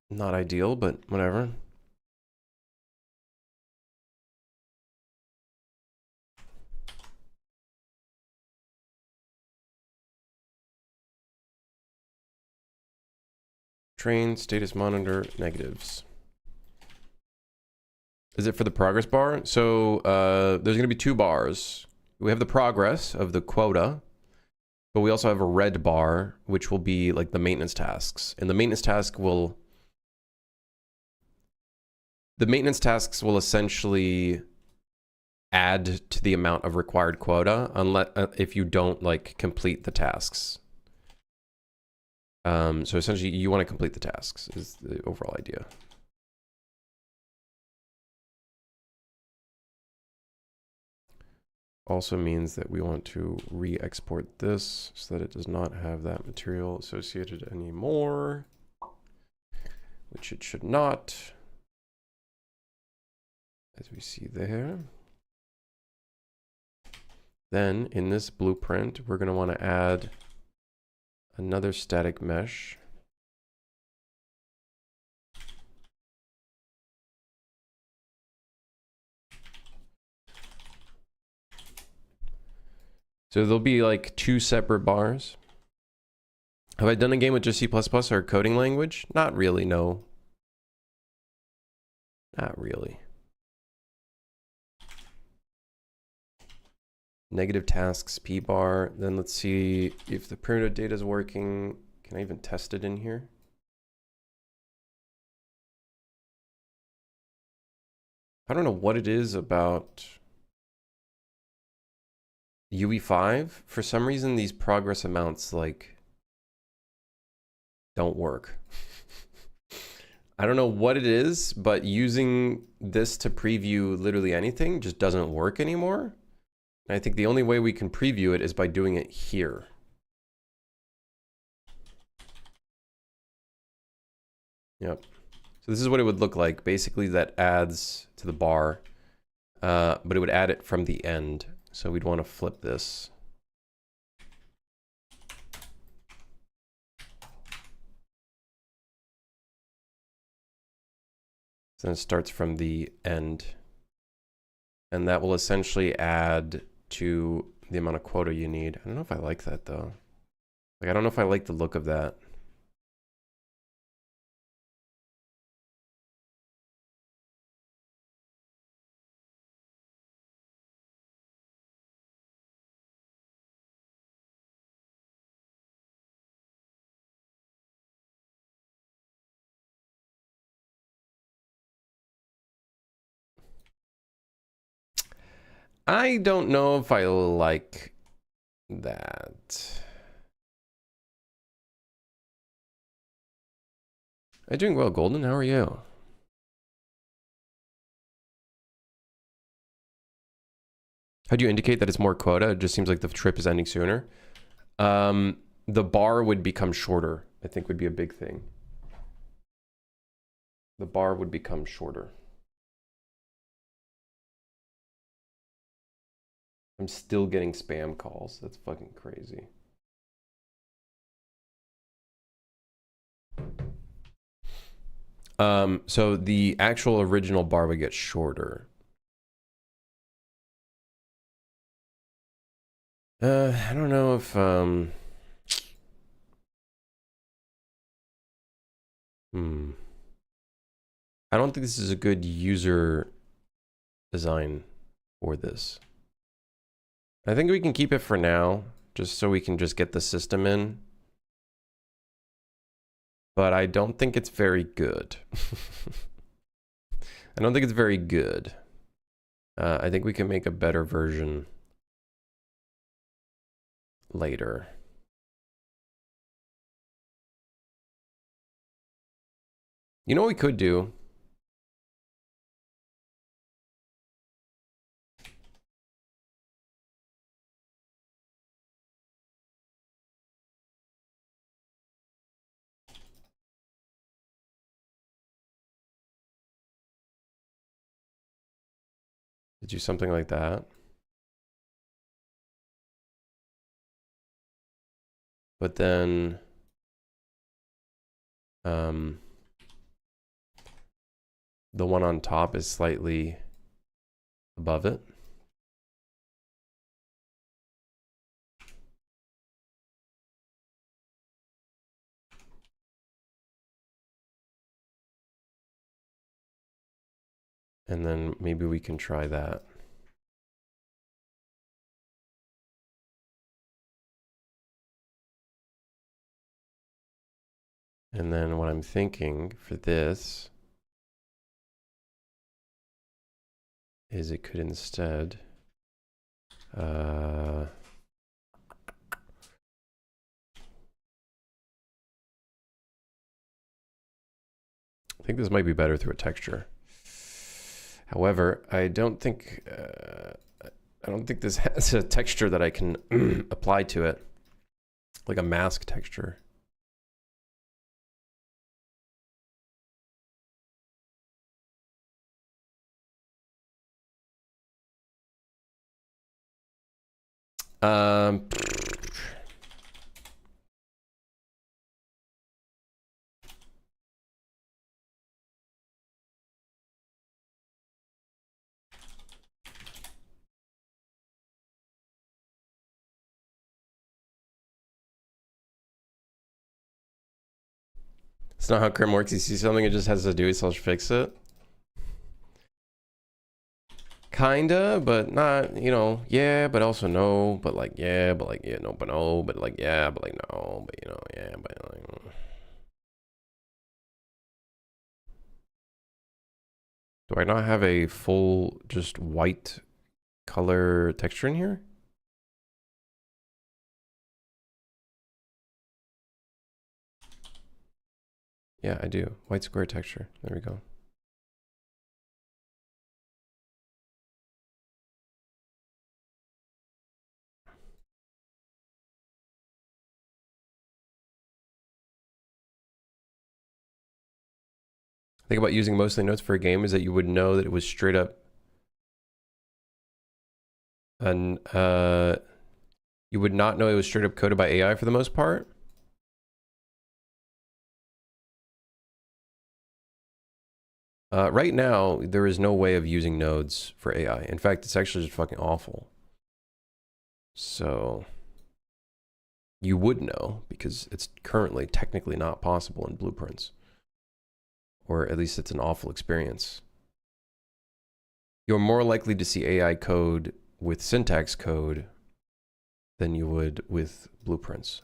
Not ideal, but whatever. Train status monitor negatives. Is it for the progress bar? So there's going to be two bars. We have the progress of the quota, but we also have a red bar, which will be like the maintenance tasks. And the maintenance tasks will essentially add to the amount of required quota unless if you don't like complete the tasks. So essentially you want to complete the tasks is the overall idea. also means that we want to re-export this so that it does not have that material associated anymore, which it should not, as we see there. Then in this blueprint, we're going to want to add another static mesh. So there'll be like 2 separate bars. Have I done a game with just C++ or a coding language? Not really, no. Not really. Negative tasks, P bar. Then let's see if the printed data is working. Can I even test it in here? I don't know what it is about UE5. For some reason, these progress amounts like don't work. I don't know what it is, but using this to preview literally anything just doesn't work anymore. And I think the only way we can preview it is by doing it here. Yep. So this is what it would look like. Basically, that adds to the bar, but it would add it from the end. So we'd want to flip this. So then it starts from the end. And that will essentially add to the amount of quota you need. I don't know if I like that though. Like, I don't know if I like the look of that. I don't know if I like that. I'm doing well, Golden. How are you? How do you indicate that it's more quota? It just seems like the trip is ending sooner. The bar would become shorter, I think would be a big thing. The bar would become shorter. I'm still getting spam calls. That's fucking crazy. So the actual original bar would get shorter. I don't know if I don't think this is a good user design for this. I think we can keep it for now, just so we can just get the system in. But I don't think it's very good. I don't think it's very good. I think we can make a better version later. You know what we could do? Do something like that. But then the one on top is slightly above it. And then maybe we can try that. And then what I'm thinking for this is it could instead I think this might be better through a texture. However, I don't think I don't think this has a texture that I can apply to it. Like a mask texture. Um, it's not how Crim works. You see something, it just has to do it, so I'll fix it. Kinda, but not, you know, yeah, but also no, but like, yeah, but like, yeah, no, but no, but like, yeah, but like, no, but you know, yeah, but like. Do I not have a full, just white color texture in here? Yeah, I do. White square texture. There we go. The thing about using mostly notes for a game is that you would know that it was straight up and you would not know it was straight up coded by AI for the most part. Right now, there is no way of using nodes for AI. In fact, it's actually just fucking awful. So you would know because it's currently technically not possible in blueprints. Or at least it's an awful experience. You're more likely to see AI code with syntax code than you would with blueprints.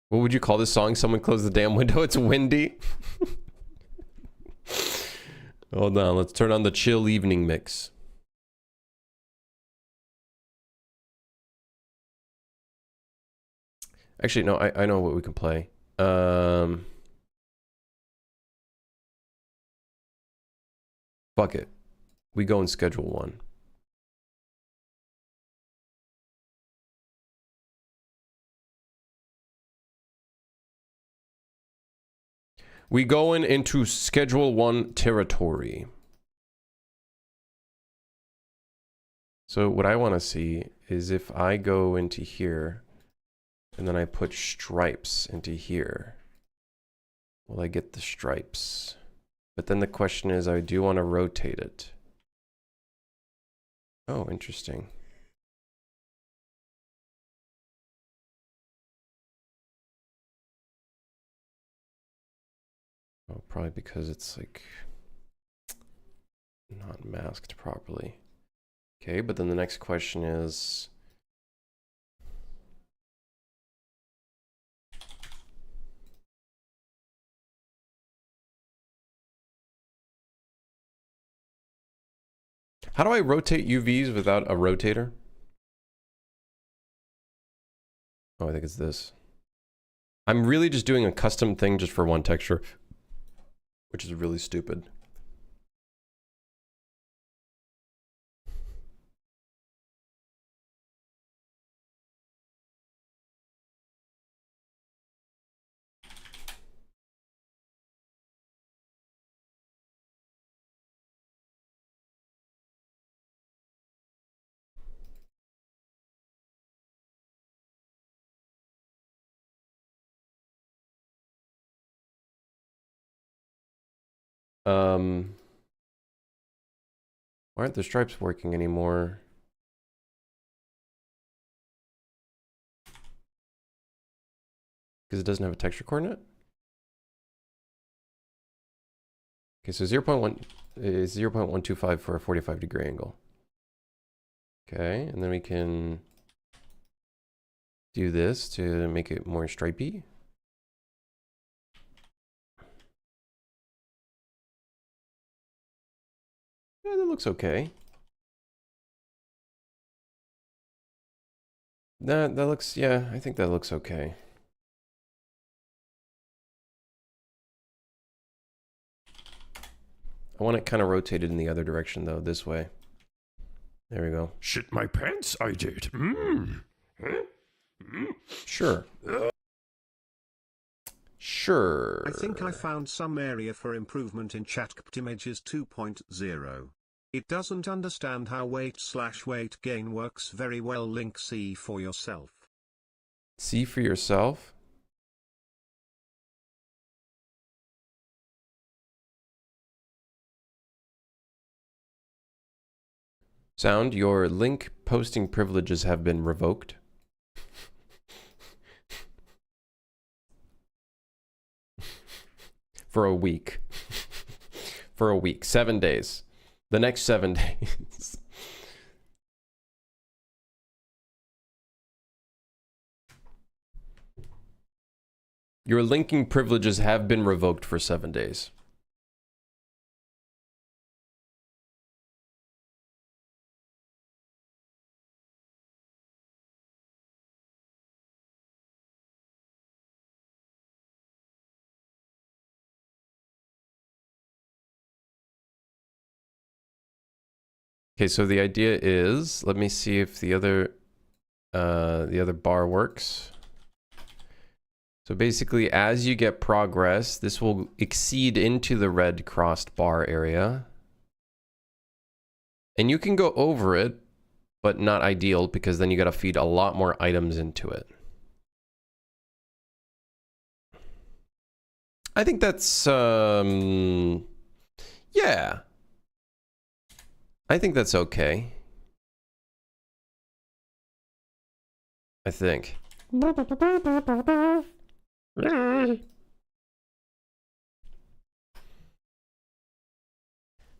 What would you call this song? Someone close the damn window. It's windy. Hold on. Let's turn on the chill evening mix. Actually, no, I know what we can play. Fuck it. We go and schedule one. We going into schedule one territory. So what I want to see is if I go into here and then I put stripes into here, will I get the stripes? But then the question is, I do want to rotate it. Oh, interesting. Oh, probably because it's like not masked properly. Okay, but then the next question is, how do I rotate UVs without a rotator? Oh, I think it's this. I'm really just doing a custom thing just for one texture, which is really stupid. Why aren't the stripes working anymore? Because it doesn't have a texture coordinate? Okay, so 0.1 is 0.125 for a 45-degree angle. Okay, and then we can do this to make it more stripey. Yeah, that looks okay. That looks, yeah, I think that looks okay. I want it kind of rotated in the other direction, though, this way. There we go. Shit my pants, I did. Mmm. Sure. Sure. I think I found some area for improvement in ChatGPT Images 2.0. It doesn't understand how weight/weight gain works very well. Link see for yourself. See for yourself? Sound, your link posting privileges have been revoked. For a week. For a week. 7 days. The next 7 days. Your linking privileges have been revoked for 7 days. Okay, so the idea is, let me see if the other bar works. So basically, as you get progress, this will exceed into the red crossed bar area. And you can go over it, but not ideal, because then you got to feed a lot more items into it. I think that's, yeah. I think that's okay. I think.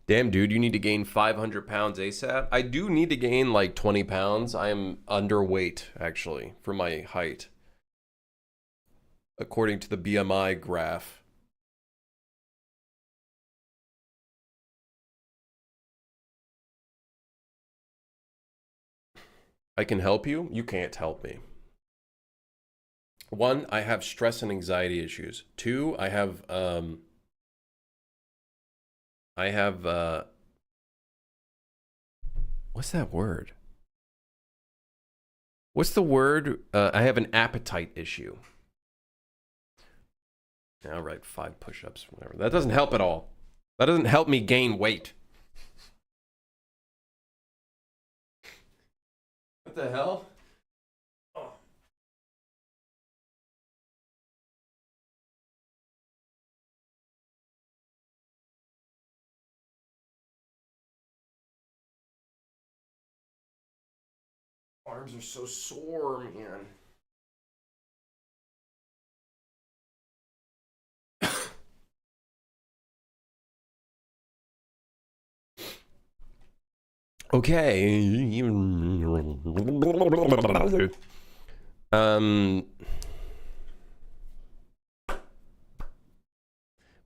Damn, dude, you need to gain 500 pounds ASAP. I do need to gain like 20 pounds. I am underweight, actually, for my height. According to the BMI graph. I can help you. You can't help me. 1, I have stress and anxiety issues. 2, I have what's that word? What's the word? I have an appetite issue. All right, 5 push-ups, whatever. That doesn't help at all. That doesn't help me gain weight. What the hell? Oh. Arms are so sore, man. Okay.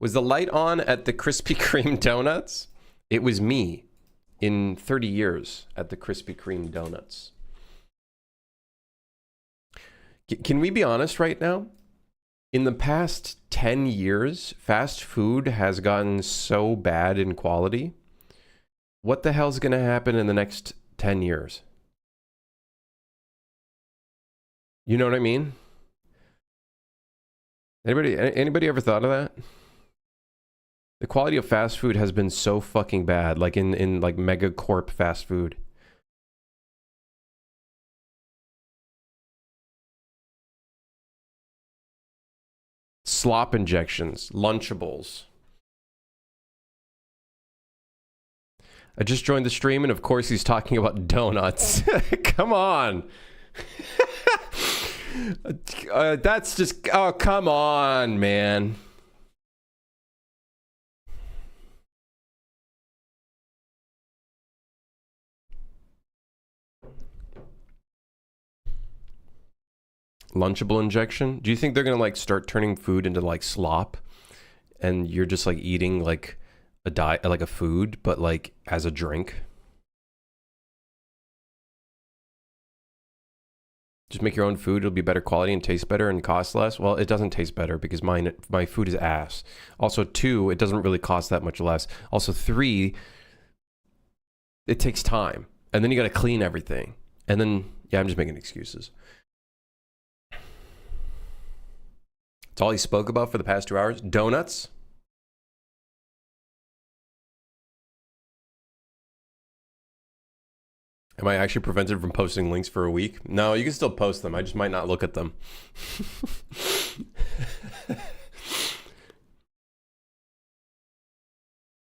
Was the light on at the Krispy Kreme donuts? It was me in 30 years at the Krispy Kreme donuts. Can we be honest right now? In the past 10 years, fast food has gotten so bad in quality. What the hell's going to happen in the next 10 years? You know what I mean? Anybody ever thought of that? The quality of fast food has been so fucking bad, like in like megacorp fast food. Slop injections, Lunchables. I just joined the stream, and of course he's talking about donuts. Come on. That's just, oh, come on, man. Lunchable injection? Do you think they're gonna like start turning food into like slop, and you're just like eating like a diet, like a food, but like as a drink? Just make your own food. It'll be better quality and taste better and cost less. Well, it doesn't taste better because my food is ass. Also, 2, it doesn't really cost that much less. Also, 3, it takes time. And then you got to clean everything. And then, yeah, I'm just making excuses. That's all he spoke about for the past 2 hours. Donuts. Am I actually prevented from posting links for a week? No, you can still post them. I just might not look at them.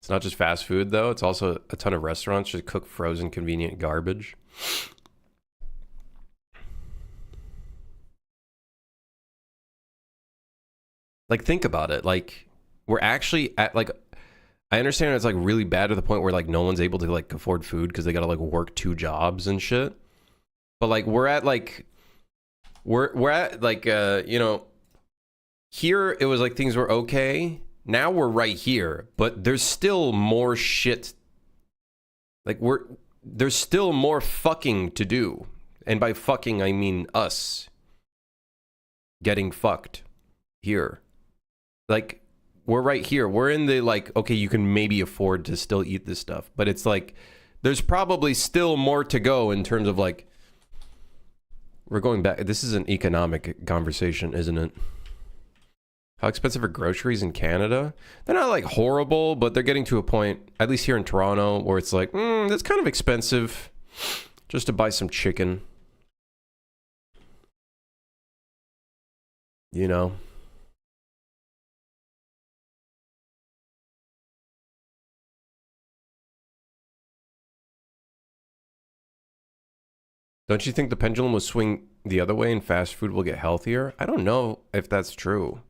It's not just fast food, though. It's also a ton of restaurants just cook frozen, convenient garbage. Like, think about it. Like, we're actually at, like... I understand it's like really bad to the point where like no one's able to like afford food because they gotta like work 2 jobs and shit. But like we're at like you know, here it was like things were okay. Now we're right here, but there's still more shit. Like there's still more fucking to do. And by fucking I mean us getting fucked here. Like we're right here. We're in the like, okay, you can maybe afford to still eat this stuff. But it's like, there's probably still more to go in terms of like, we're going back. This is an economic conversation, isn't it? How expensive are groceries in Canada? They're not like horrible, but they're getting to a point, at least here in Toronto, where it's like, that's kind of expensive just to buy some chicken. You know? Don't you think the pendulum will swing the other way and fast food will get healthier? I don't know if that's true.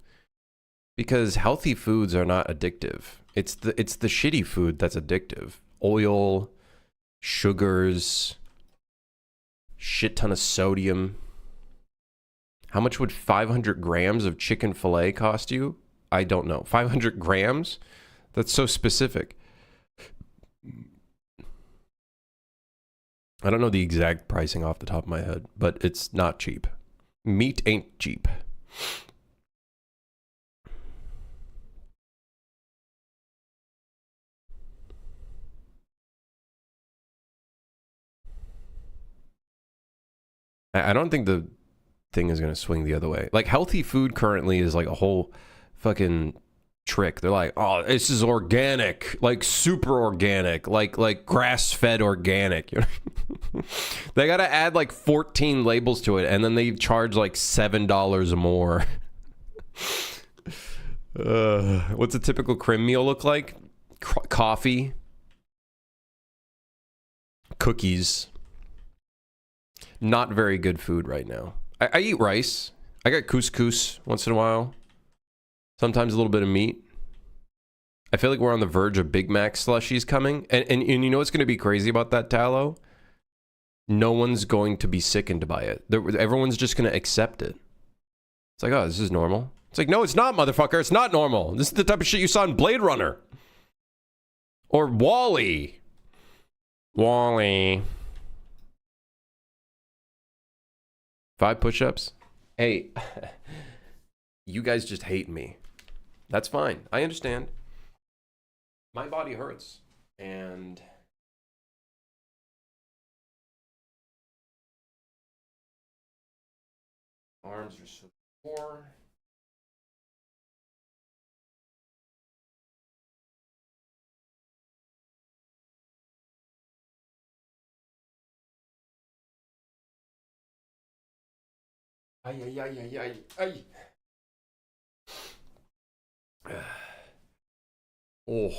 Because healthy foods are not addictive. It's the shitty food that's addictive. Oil, sugars, shit ton of sodium. How much would 500 grams of chicken fillet cost you? I don't know. 500 grams? That's so specific. I don't know the exact pricing off the top of my head, but it's not cheap. Meat ain't cheap. I don't think the thing is going to swing the other way. Like, healthy food currently is like a whole fucking trick. They're like, oh, this is organic, like super organic, like grass-fed organic. You know? They got to add like 14 labels to it, and then they charge like $7 more. What's a typical crim meal look like? Coffee, cookies. Not very good food right now. I eat rice. I got couscous once in a while. Sometimes a little bit of meat. I feel like we're on the verge of Big Mac slushies coming. And you know what's going to be crazy about that, Tallow? No one's going to be sickened by it. Everyone's just going to accept it. It's like, oh, this is normal. It's like, no, it's not, motherfucker. It's not normal. This is the type of shit you saw in Blade Runner. Or Wall-E. Wall-E. 5 push-ups? Hey, you guys just hate me. That's fine. I understand. My body hurts. And arms are so sore. Ay, ay, ay, ay, ay, ay. Oh.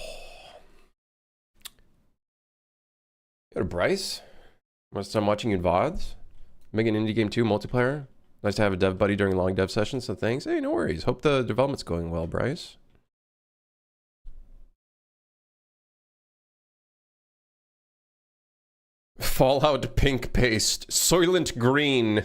Go to Bryce. Must I'm watching in VODs. Making Indie Game 2 multiplayer. Nice to have a dev buddy during long dev sessions, so thanks. Hey, no worries. Hope the development's going well, Bryce. Fallout pink paste. Soylent green.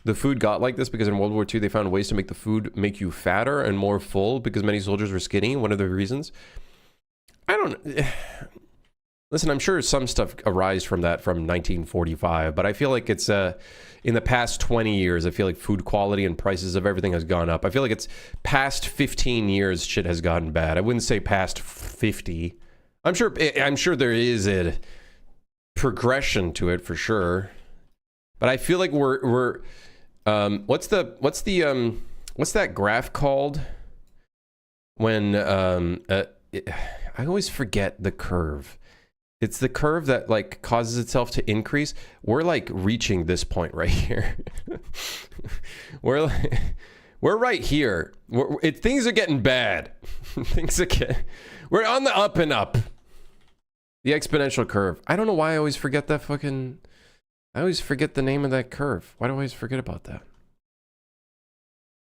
the food got like this because in World War II they found ways to make the food make you fatter and more full because many soldiers were skinny. One of the reasons. I don't. Listen, I'm sure some stuff arise from that from 1945, but I feel like it's in the past 20 years, I feel like food quality and prices of everything has gone up. I feel like it's past 15 years shit has gotten bad. I wouldn't say past 50. I'm sure there is a progression to it for sure. But I feel like we're what's that graph called when I always forget the curve. It's the curve that like causes itself to increase. We're like reaching this point right here. we're right here. Things are getting bad. We're on the up and up. The exponential curve. I don't know why I always forget that fucking. I always forget the name of that curve. Why do I always forget about that?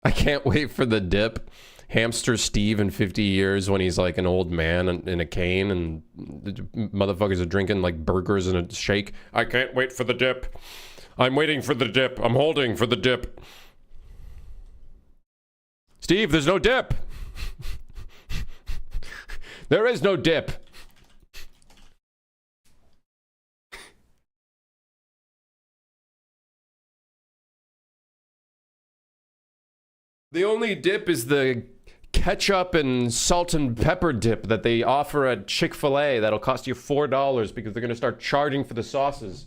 I can't wait for the dip. Hamster Steve in 50 years when he's like an old man in a cane and the motherfuckers are drinking like burgers and a shake. I can't wait for the dip. I'm waiting for the dip. I'm holding for the dip. Steve, there's no dip. There is no dip. The only dip is the ketchup and salt and pepper dip that they offer at Chick-fil-A that'll cost you $4 because they're going to start charging for the sauces.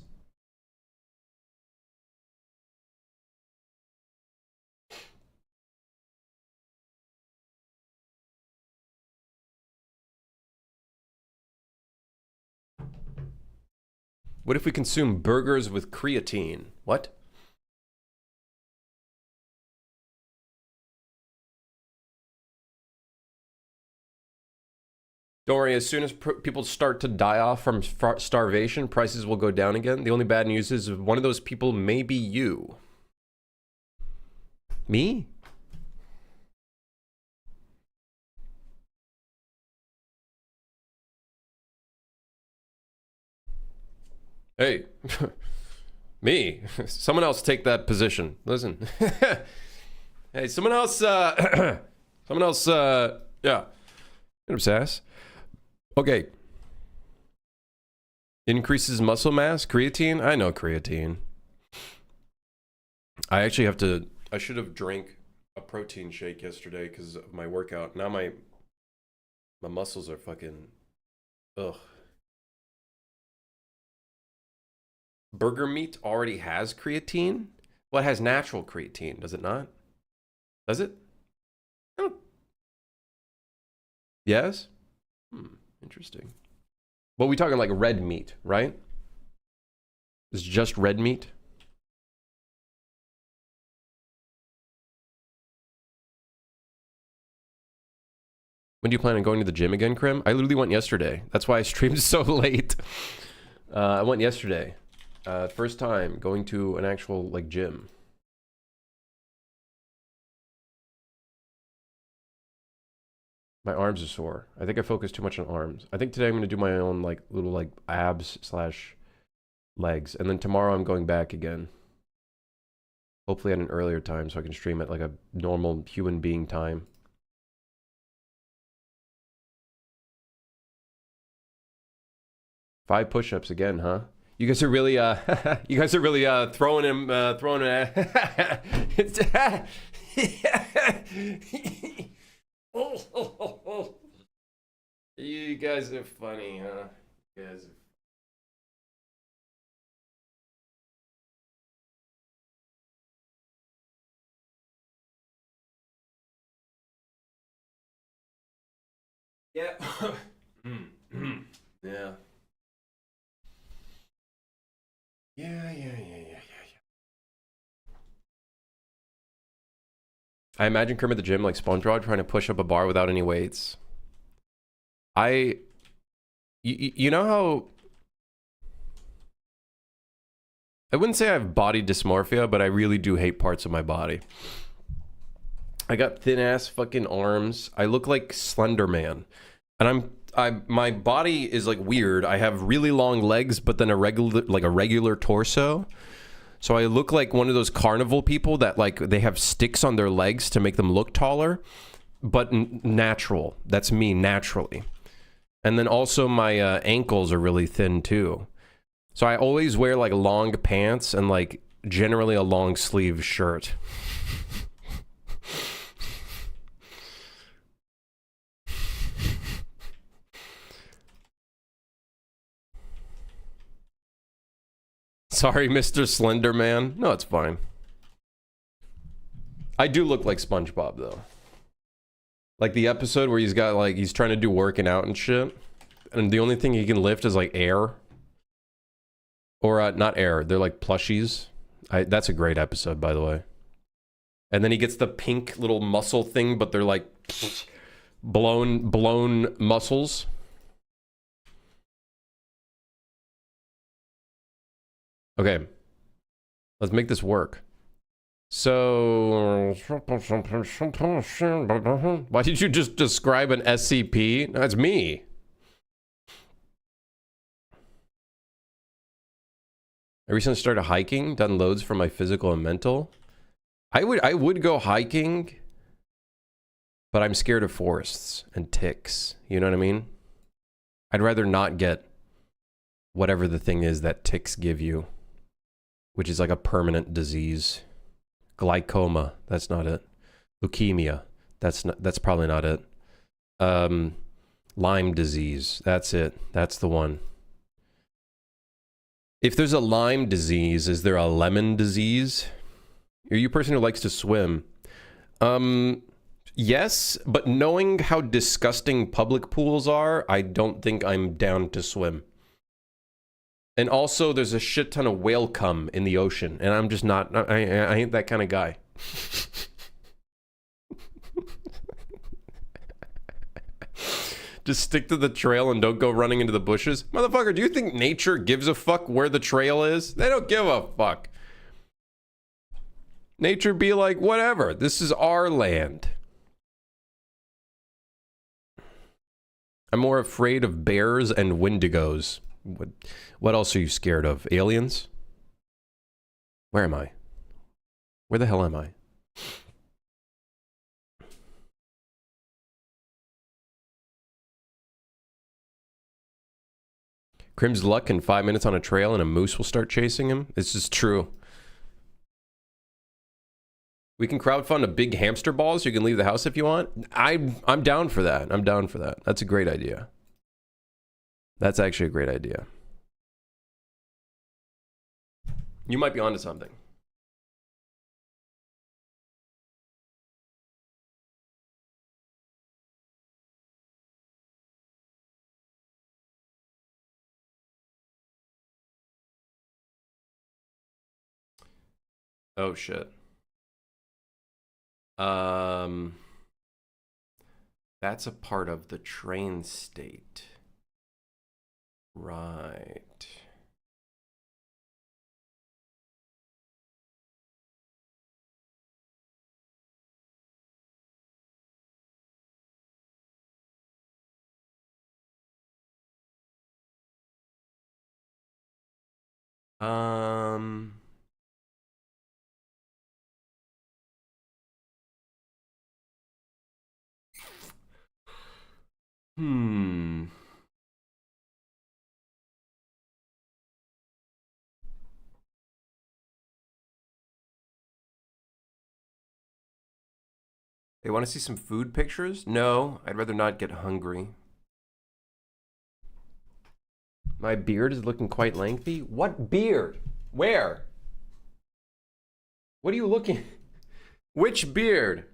What if we consume burgers with creatine? What? Don't worry, as soon as people start to die off from starvation, prices will go down again. The only bad news is one of those people may be you. Me? Hey, me. Someone else take that position. Listen. Hey, someone else, yeah. Sass. Okay. Increases muscle mass, creatine. I know creatine. I should have drank a protein shake yesterday because of my workout. Now my muscles are fucking, ugh. Burger meat already has creatine? Well, it has natural creatine, does it not? Does it? Yes? Interesting. But we talking like red meat, right? It's just red meat? When do you plan on going to the gym again, Krim? I literally went yesterday. That's why I streamed so late. I went yesterday. First time going to an actual like gym. My arms are sore. I think I focused too much on arms. I think today I'm going to do my own like little like abs / legs. And then tomorrow I'm going back again. Hopefully at an earlier time so I can stream at like a normal human being time. Five push-ups again, huh? You guys are really throwing him it's You guys are funny, huh? You guys are... Yeah. Yeah. Yeah. I imagine Kermit the Gym like SpongeBob trying to push up a bar without any weights. You know how... I wouldn't say I have body dysmorphia, but I really do hate parts of my body. I got thin ass fucking arms. I look like Slender Man. And my body is like weird. I have really long legs, but then a regular torso. So I look like one of those carnival people that like they have sticks on their legs to make them look taller, but natural. That's me naturally. And then also my ankles are really thin too. So I always wear like long pants and like generally a long sleeve shirt. Sorry, Mr. Slender Man. No, it's fine. I do look like SpongeBob though. Like the episode where he's got like, he's trying to do working out and shit. And the only thing he can lift is like air. Or not air, they're like plushies. That's a great episode, by the way. And then he gets the pink little muscle thing, but they're like blown muscles. Okay. Let's make this work. So, why did you just describe an SCP? That's me. I recently started hiking, done loads for my physical and mental. I would go hiking, but I'm scared of forests and ticks. You know what I mean? I'd rather not get whatever the thing is that ticks give you, which is like a permanent disease. Glaucoma, that's not it. Leukemia, that's probably not it. Lyme disease, that's it. That's the one. If there's a Lyme disease, is there a lemon disease? Are you a person who likes to swim? Yes, but knowing how disgusting public pools are, I don't think I'm down to swim. And also, there's a shit ton of whale cum in the ocean, and I'm just not, I ain't that kind of guy. Just stick to the trail and don't go running into the bushes. Motherfucker, do you think nature gives a fuck where the trail is? They don't give a fuck. Nature be like, whatever, this is our land. I'm more afraid of bears and wendigos. What else are you scared of? Aliens? Where am I? Where the hell am I? Crim's luck in 5 minutes on a trail and a moose will start chasing him. This is true. We can crowdfund a big hamster ball so you can leave the house if you want. I'm down for that. I'm down for that. That's a great idea. That's actually a great idea. You might be onto something. Oh shit. That's a part of the train state. Right. Um... Hmm. They want to see some food pictures? No, I'd rather not get hungry. My beard is looking quite lengthy. What beard? Where? What are you looking? Which beard?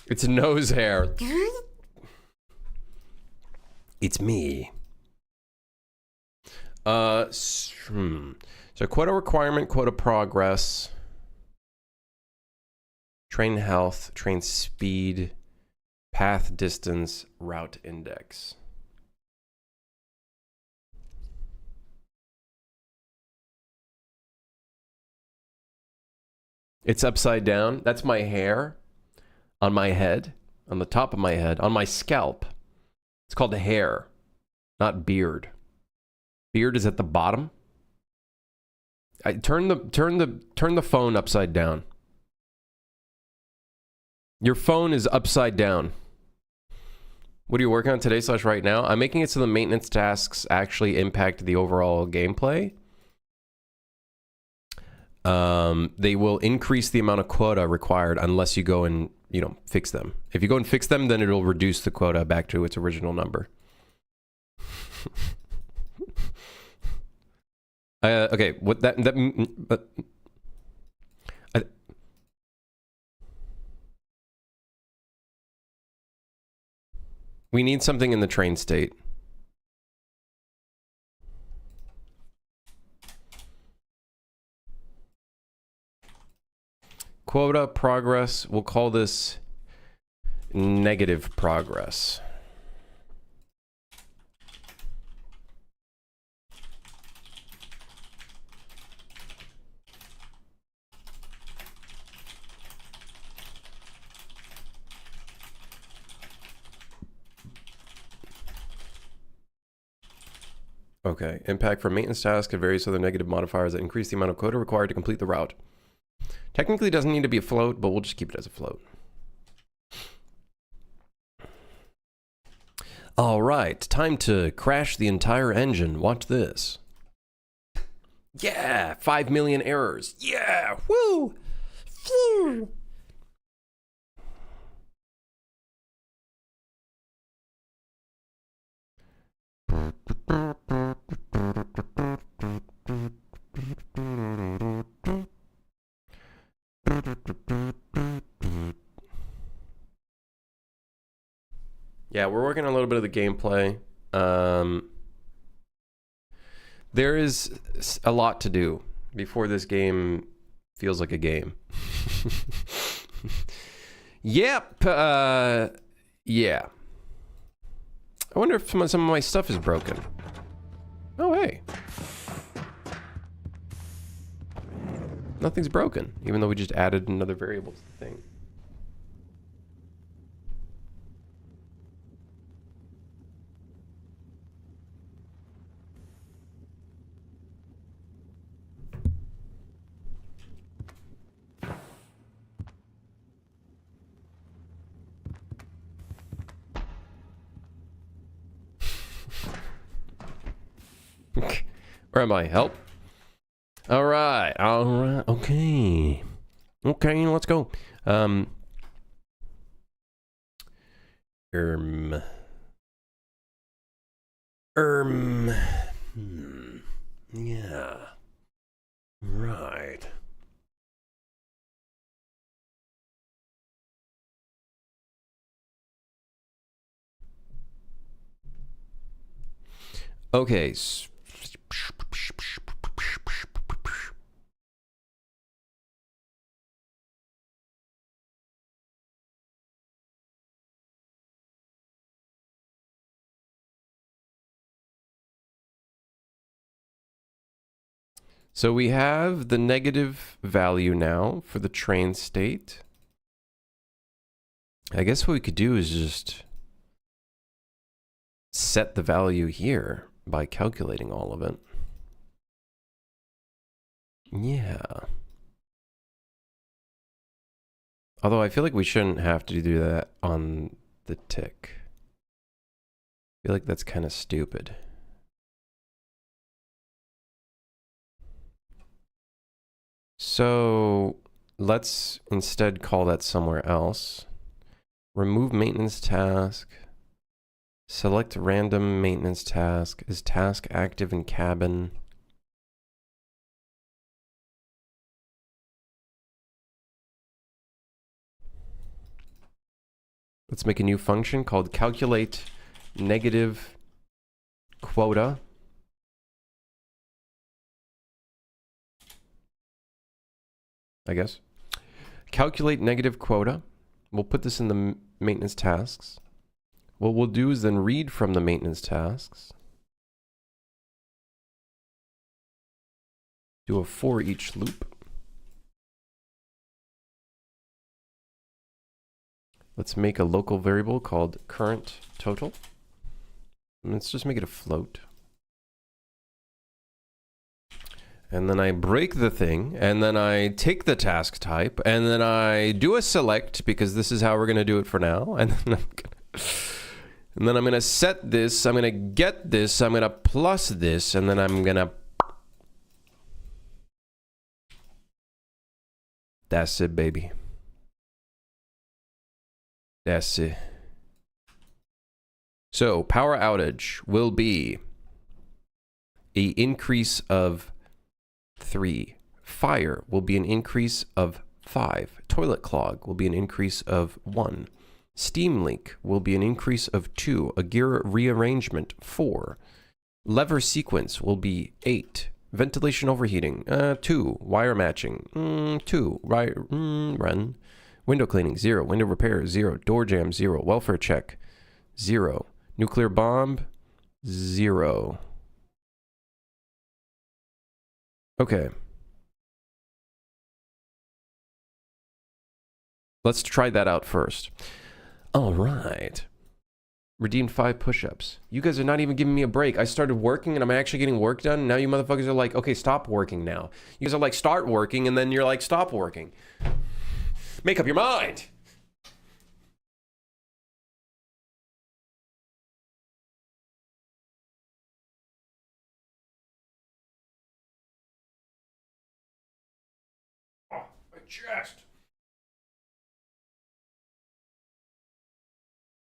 It's nose hair. It's me. So quota requirement, quota progress, train health, train speed, path distance, route index. It's upside down. That's my hair on my head, on the top of my head, on my scalp. It's called hair, not beard. Beard is at the bottom. Turn the phone upside down. Your phone is upside down. What are you working on today / right now? I'm making it so the maintenance tasks actually impact the overall gameplay. They will increase the amount of quota required unless you go and, you know, fix them. If you go and fix them, then it'll reduce the quota back to its original number. Okay, what but we need something in the train state. Quota progress, we'll call this negative progress. Okay, impact from maintenance tasks and various other negative modifiers that increase the amount of quota required to complete the route. Technically, it doesn't need to be a float, but we'll just keep it as a float. All right, time to crash the entire engine. Watch this. Yeah, 5 million errors. Yeah, woo! Phew. Yeah, we're working on a little bit of the gameplay. There is a lot to do before this game feels like a game. Yep. Yeah. I wonder if some of my stuff is broken. Oh, hey. Nothing's broken, even though we just added another variable to the thing. Where am I? Help. All right. Okay. Okay, let's go. Yeah. Right. Okay. So we have the negative value now for the train state. I guess what we could do is just set the value here by calculating all of it. Yeah. Although I feel like we shouldn't have to do that on the tick. I feel like that's kind of stupid. So let's instead call that somewhere else. Remove maintenance task. Select random maintenance task. Is task active in cabin? Let's make a new function called calculate negative quota. I guess. Calculate negative quota. We'll put this in the maintenance tasks. What we'll do is then read from the maintenance tasks. Do a for each loop. Let's make a local variable called current total. Let's just make it a float. And then I break the thing, and then I take the task type, and then I do a select, because this is how we're going to do it for now. And then I'm going to set this, I'm going to get this, I'm going to plus this, and then I'm going to... That's it, baby. That's it. So, power outage will be an increase of 3. Fire will be an increase of 5. Toilet clog will be an increase of 1. Steam leak will be an increase of 2. A gear rearrangement, 4. Lever sequence will be 8. Ventilation overheating, 2. Wire matching, 2. Run. Window cleaning, 0. Window repair, 0. Door jam, 0. Welfare check, 0. Nuclear bomb, 0. Okay. Let's try that out first. All right. Redeemed 5 push-ups. You guys are not even giving me a break. I started working and I'm actually getting work done. Now you motherfuckers are like, okay, stop working now. You guys are like, start working, and then you're like, stop working. Make up your mind. Oh, my chest.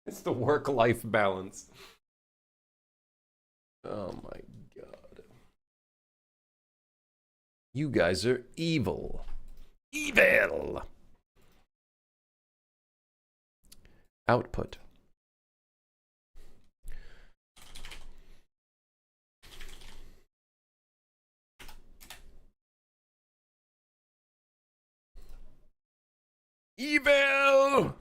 It's the work-life balance. Oh my god. You guys are evil. Evil! Output. Evil!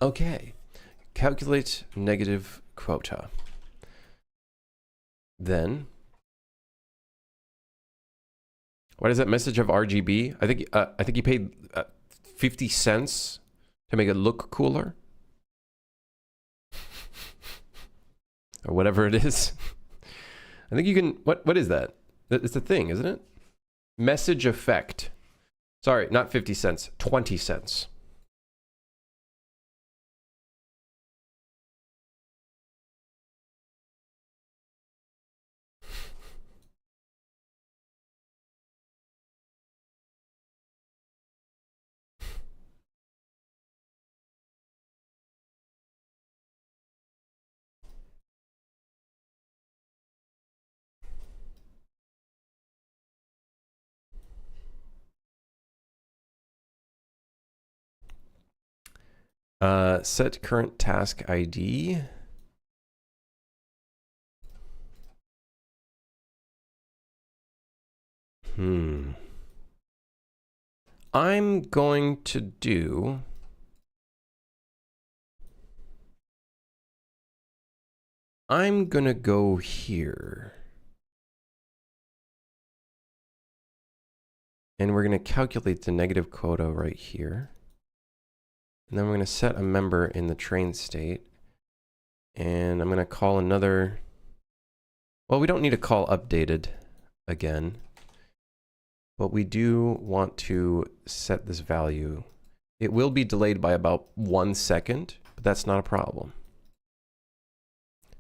Okay. Calculate negative quota. Then, what is that message of RGB? I think you paid 50 cents to make it look cooler, or whatever it is. I think you can. What is that? It's a thing, isn't it? Message effect. Sorry, not 50 cents. 20 cents. Set current task ID. I'm going to do... I'm gonna go here. And we're gonna calculate the negative quota right here. And then we're going to set a member in the train state. And I'm going to call another... Well, we don't need to call updated again. But we do want to set this value. It will be delayed by about 1 second, but that's not a problem.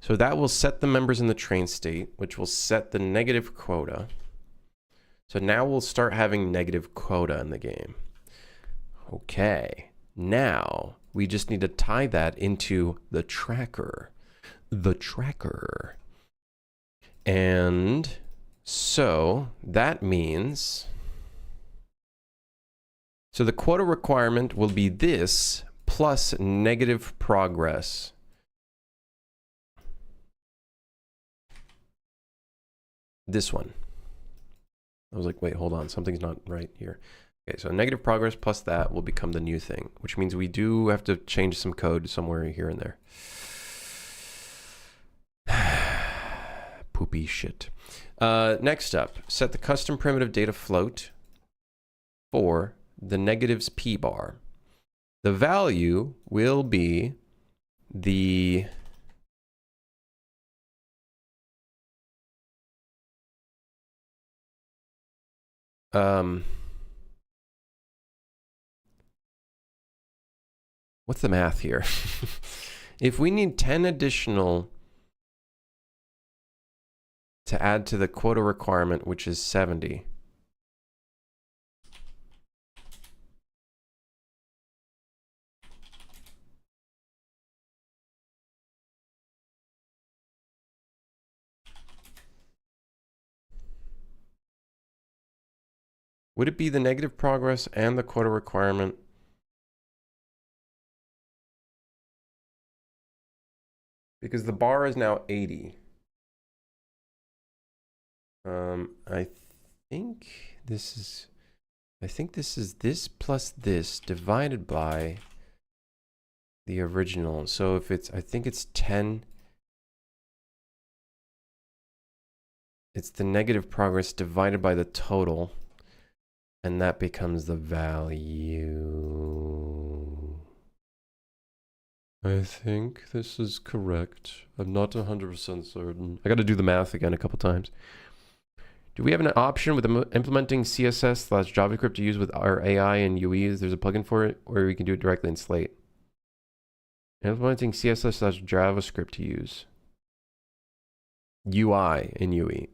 So that will set the members in the train state, which will set the negative quota. So now we'll start having negative quota in the game. Okay. Now, we just need to tie that into the tracker. The tracker. And so that means... So the quota requirement will be this plus negative progress. This one. I was like, wait, hold on. Something's not right here. Okay, so negative progress plus that will become the new thing, which means we do have to change some code somewhere here and there. Poopy shit. Next up, set the custom primitive data float for the negatives p bar. The value will be the what's the math here? If we need 10 additional to add to the quota requirement, which is 70. Would it be the negative progress and the quota requirement? Because the bar is now 80. I think this is this plus this divided by the original. So if it's, I think it's 10. It's the negative progress divided by the total. And that becomes the value. I think this is correct. I'm not 100% certain. I got to do the math again a couple times. Do we have an option with implementing CSS/JavaScript to use with our AI and UEs? There's a plugin for it, or we can do it directly in Slate. Implementing CSS/JavaScript to use. UI in UE.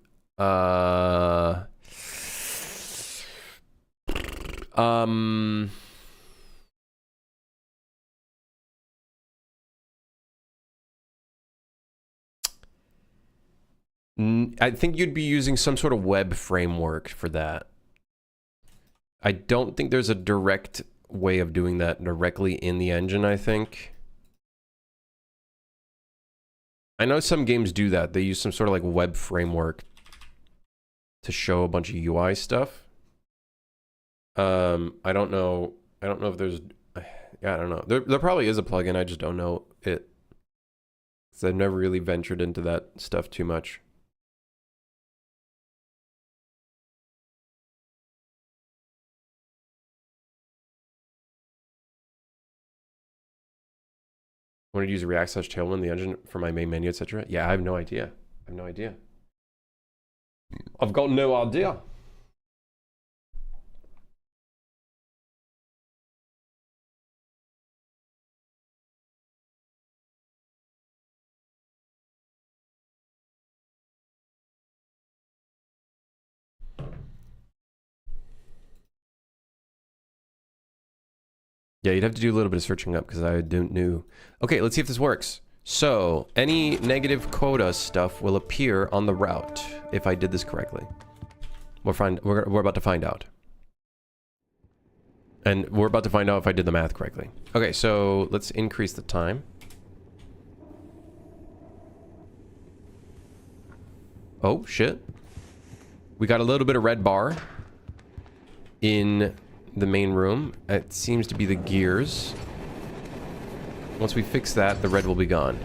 I think you'd be using some sort of web framework for that. I don't think there's a direct way of doing that directly in the engine, I think. I know some games do that. They use some sort of like web framework to show a bunch of UI stuff. I don't know if there's, yeah, I don't know. There probably is a plugin. I just don't know it. So I've never really ventured into that stuff too much. I wanted to use React/Tailwind, the engine, for my main menu, etc. Yeah, I have no idea. I have no idea. I've got no idea. Yeah, you'd have to do a little bit of searching up because I don't know. Okay, let's see if this works. So, any negative quota stuff will appear on the route if I did this correctly. We're about to find out. And we're about to find out if I did the math correctly. Okay, so let's increase the time. Oh, shit. We got a little bit of red bar in the main room. It seems to be the gears. Once we fix that, the red will be gone.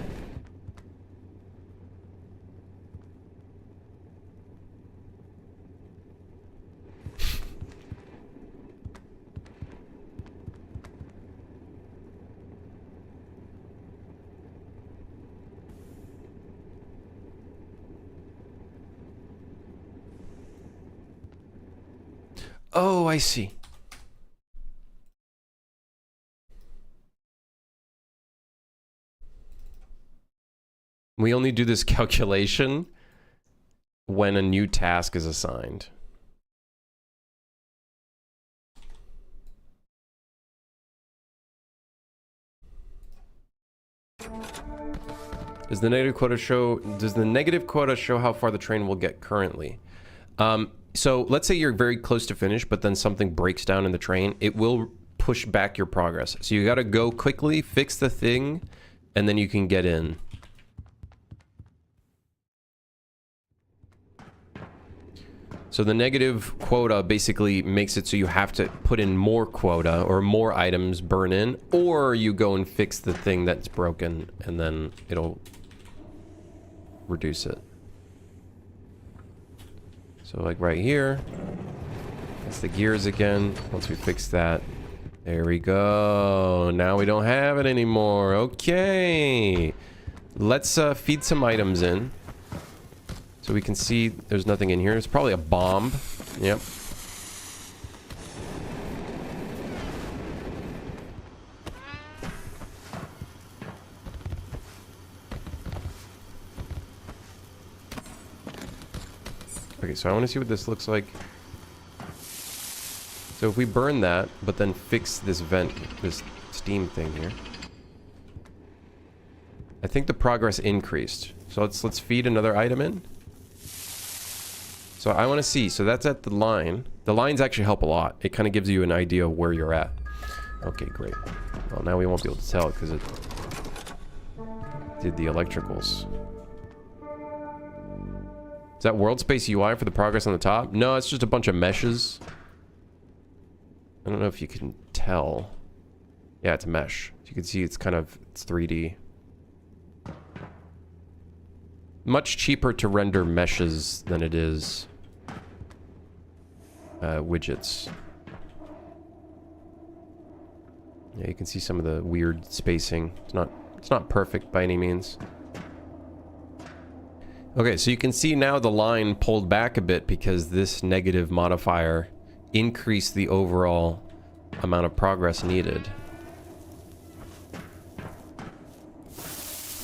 Oh, I see. We only do this calculation when a new task is assigned. Does the negative quota show how far the train will get currently? So let's say you're very close to finish, but then something breaks down in the train. It will push back your progress. So you got to go quickly, fix the thing, and then you can get in. So the negative quota basically makes it so you have to put in more quota or more items burn in, or you go and fix the thing that's broken and then it'll reduce it. So like right here, that's the gears again. Once we fix that, There we go. Now we don't have it anymore. Okay. Let's feed some items in. So we can see there's nothing in here. It's probably a bomb. Yep. Okay, so I want to see what this looks like. So if we burn that, but then fix this vent, this steam thing here. I think the progress increased. So let's feed another item in. So I want to see. So that's at the line. The lines actually help a lot. It kind of gives you an idea of where you're at. Okay, great. Well, now we won't be able to tell because it did the electricals. Is that world space UI for the progress on the top? No, it's just a bunch of meshes. I don't know if you can tell. Yeah, it's a mesh. You can see it's 3D. Much cheaper to render meshes than it is widgets. Yeah, you can see some of the weird spacing. It's not perfect by any means. Okay, so you can see now the line pulled back a bit because this negative modifier increased the overall amount of progress needed.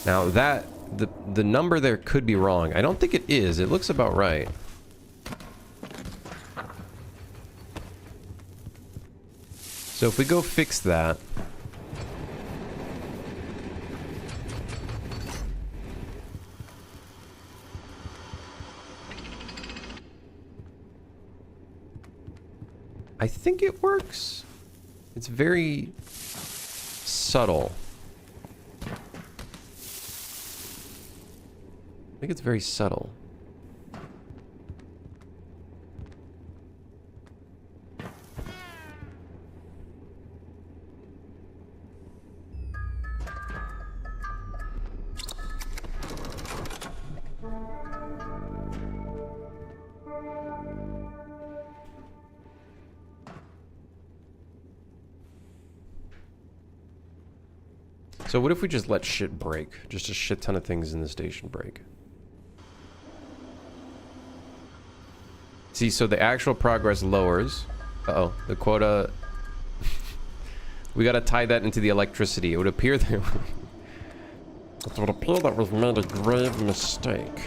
Now that the number there could be wrong. I don't think it is. It looks about right. So if we go fix that. I think it works. It's very subtle. I think it's very subtle. So what if we just let shit break? Just a shit ton of things in the station break. See, so the actual progress lowers. Uh-oh, the quota... we gotta tie that into the electricity. It would appear that... It would appear that we've made a grave mistake.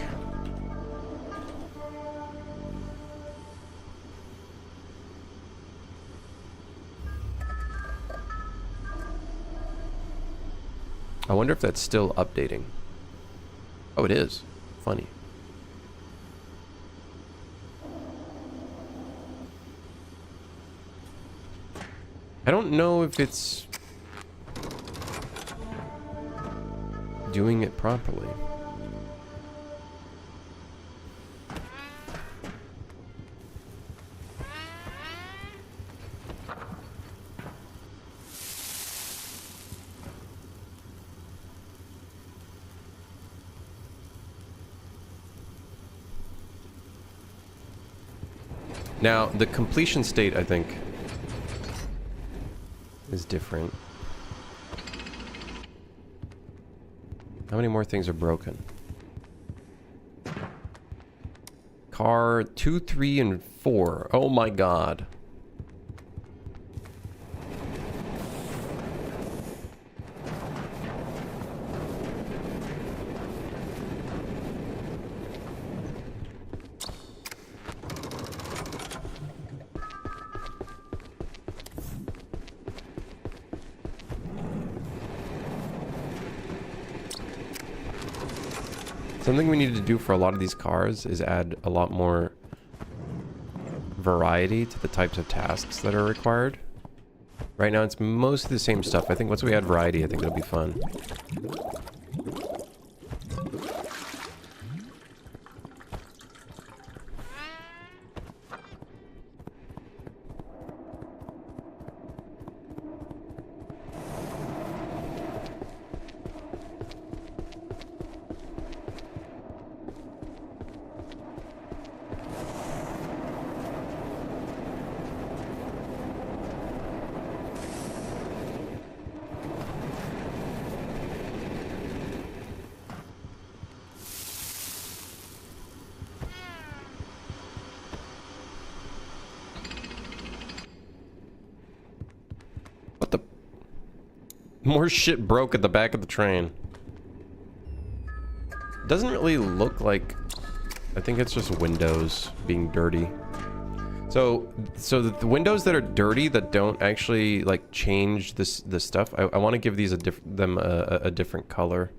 I wonder if that's still updating. Oh, it is. Funny. I don't know if it's doing it properly. Now, the completion state, I think, is different. How many more things are broken? Car 2, 3, and 4. Oh my god. Something we need to do for a lot of these cars is add a lot more variety to the types of tasks that are required. Right now it's mostly the same stuff. I think once we add variety, I think it'll be fun. More shit broke at the back of the train. Doesn't really look like... I think it's just windows being dirty. So the windows that are dirty, that don't actually like change this stuff, I want to give these a different color.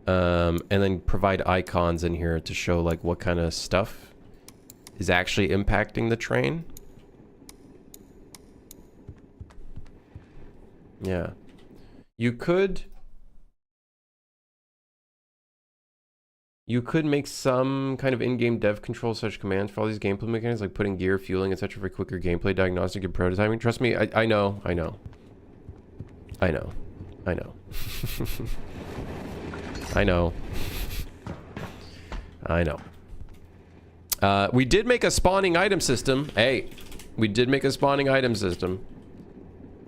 And then provide icons in here to show like what kind of stuff is actually impacting the train. Yeah. You could make some kind of in-game dev control such commands for all these gameplay mechanics, like putting gear, fueling, etc. for quicker gameplay diagnostic and prototyping. Trust me, I know. I know. I know. I know. We did make a spawning item system. Hey, we did make a spawning item system.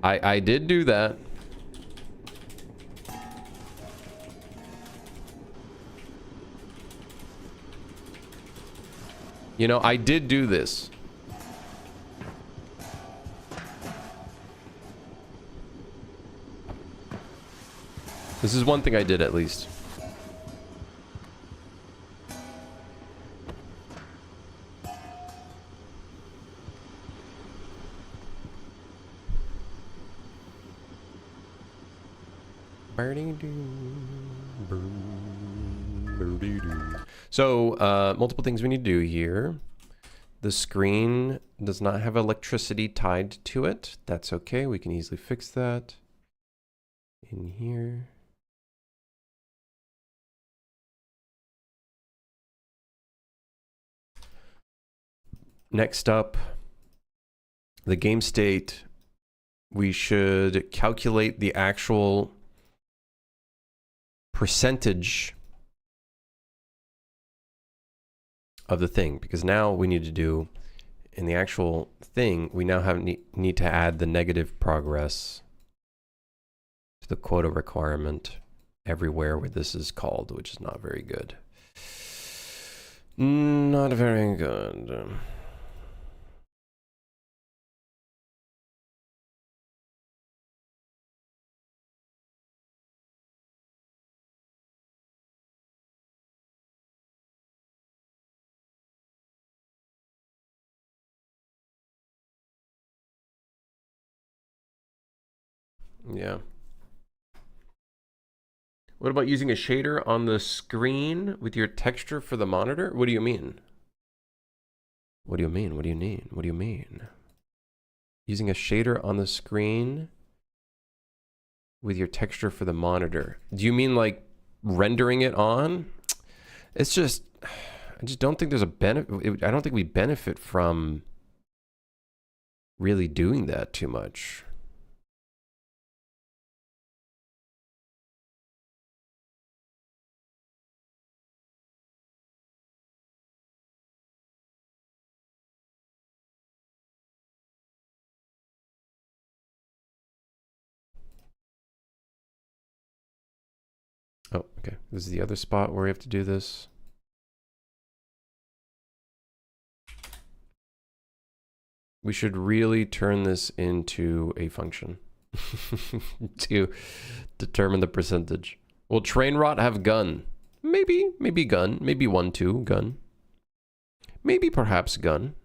I did do that. You know, I did do this. This is one thing I did at least. So, multiple things we need to do here. The screen does not have electricity tied to it. That's okay. We can easily fix that in here. Next up, the game state. We should calculate the actual percentage of the thing, because now we need to do in the actual thing, we now have need to add the negative progress to the quota requirement everywhere where this is called, which is not very good. Not very good. Yeah. What about using a shader on the screen with your texture for the monitor? What do you mean? What do you mean? What do you mean? What do you mean? Using a shader on the screen with your texture for the monitor. Do you mean like rendering it on? It's just, I just don't think there's a benefit. I don't think we benefit from really doing that too much. Oh, okay. This is the other spot where we have to do this. We should really turn this into a function to determine the percentage. Will train rot have gun? Maybe gun. Maybe 1, 2, gun. Maybe perhaps gun.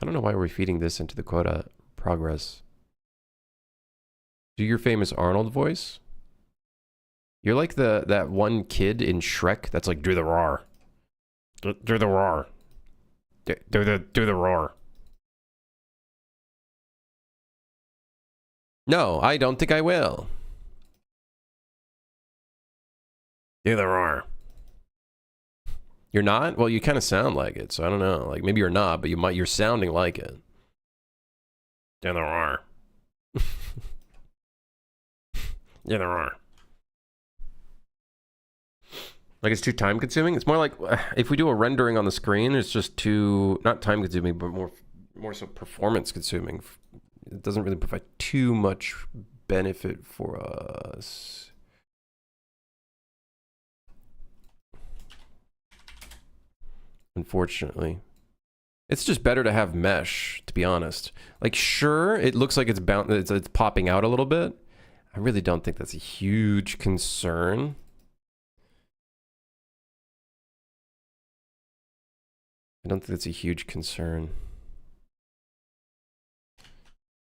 I don't know why we're feeding this into the quota progress. Do your famous Arnold voice. You're like that one kid in Shrek that's like, do the roar. Do the roar. Do the roar. No, I don't think I will. Do the roar. You're not? Well, you kind of sound like it, so I don't know. Like, maybe you're not, but you're sounding like it. Yeah, there are. Yeah, there are. Like, it's too time consuming? It's more like, if we do a rendering on the screen, it's just too, not time consuming, but more so performance consuming. It doesn't really provide too much benefit for us. Unfortunately. It's just better to have mesh, to be honest. Like, sure, it looks like it's popping out a little bit. I really don't think that's a huge concern. I don't think that's a huge concern.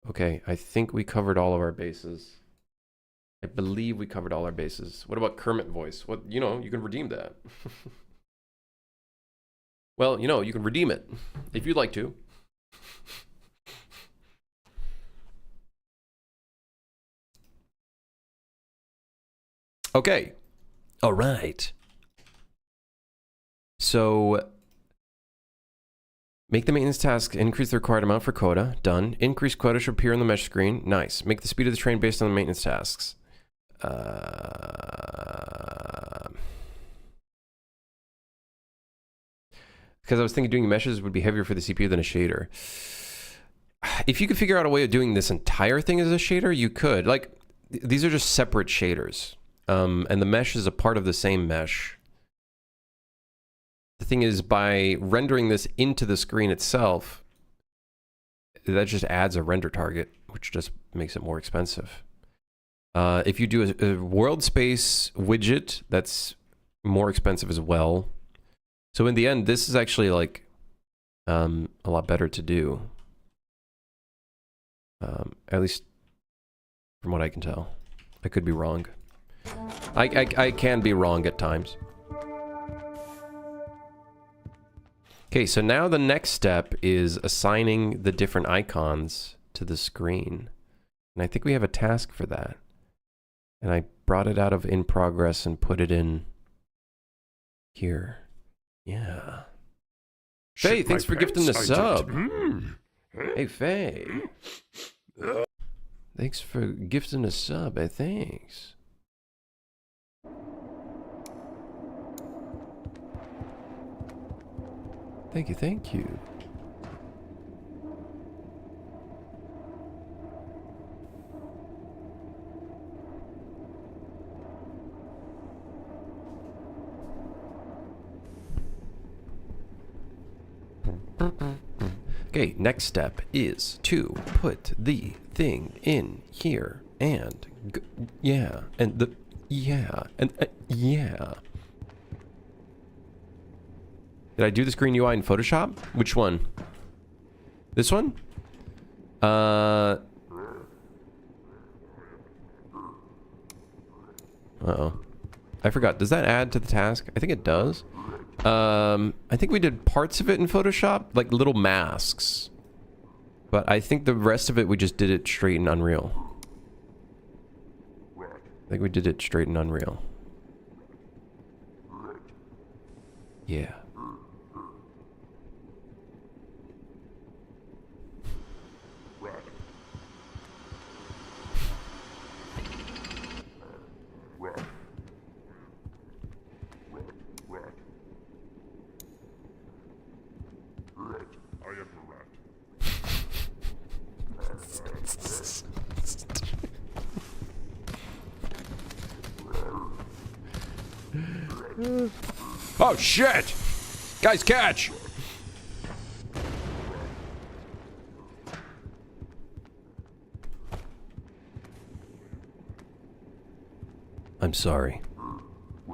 Okay, I think we covered all of our bases. I believe we covered all our bases. What about Kermit voice? What, you know, you can redeem that. Well, you know, you can redeem it if you'd like to. Okay. All right. So make the maintenance task increase the required amount for quota. Done. Increase quota should appear on the mesh screen. Nice. Make the speed of the train based on the maintenance tasks. Because I was thinking doing meshes would be heavier for the CPU than a shader. If you could figure out a way of doing this entire thing as a shader, you could. Like, these are just separate shaders. And the mesh is a part of the same mesh. The thing is, by rendering this into the screen itself, that just adds a render target, which just makes it more expensive. If you do a world space widget, that's more expensive as well. So in the end, this is actually like a lot better to do. At least from what I can tell. I could be wrong. I can be wrong at times. Okay, so now the next step is assigning the different icons to the screen. And I think we have a task for that. And I brought it out of in progress and put it in here. Yeah. Faye, thanks for gifting the sub. Hey, Faye. Thanks for gifting a sub, thanks. Thank you, thank you. Okay, next step is to put the thing in here and yeah, and the yeah, and yeah. Did I do the screen UI in Photoshop? Which one? This one? Uh-oh. I forgot. Does that add to the task? I think it does. I think we did parts of it in Photoshop, like little masks. But I think the rest of it, we just did it straight in Unreal. I think we did it straight in Unreal. Yeah. Oh shit! Guys, catch! I'm sorry.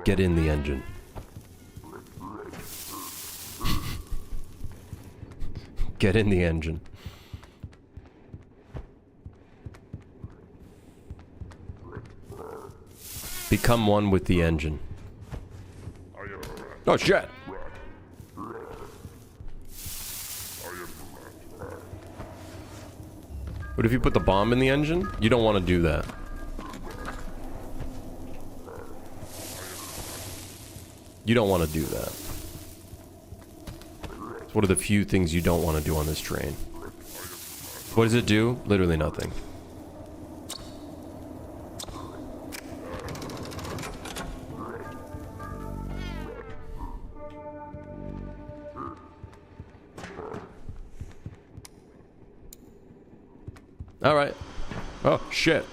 Get in the engine. Get in the engine. Become one with the engine. Oh shit! What if you put the bomb in the engine? You don't want to do that. You don't want to do that. It's one of the few things you don't want to do on this train. What does it do? Literally nothing. Alright. Oh, shit.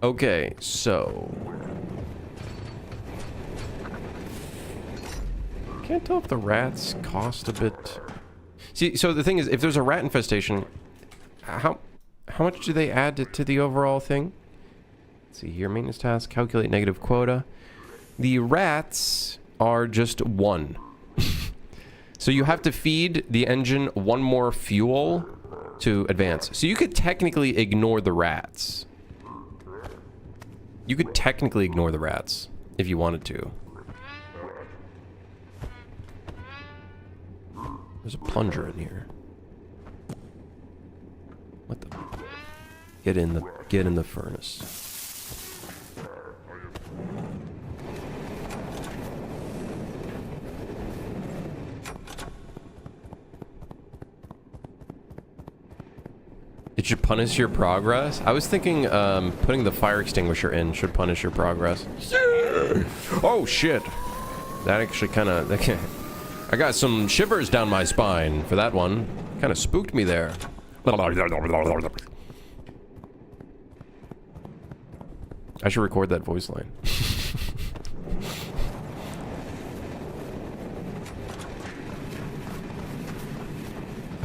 Okay, so... Can't tell if the rats cost a bit. See, so the thing is, if there's a rat infestation, how much do they add to the overall thing? Let's see here, maintenance task, calculate negative quota. The rats are just 1. So you have to feed the engine 1 more fuel to advance. So you could technically ignore the rats. You could technically ignore the rats if you wanted to. There's a plunger in here. What the? Get in the furnace. It should punish your progress? I was thinking putting the fire extinguisher in should punish your progress. Oh shit. That actually kind of... I got some shivers down my spine for that one. Kind of spooked me there. I should record that voice line.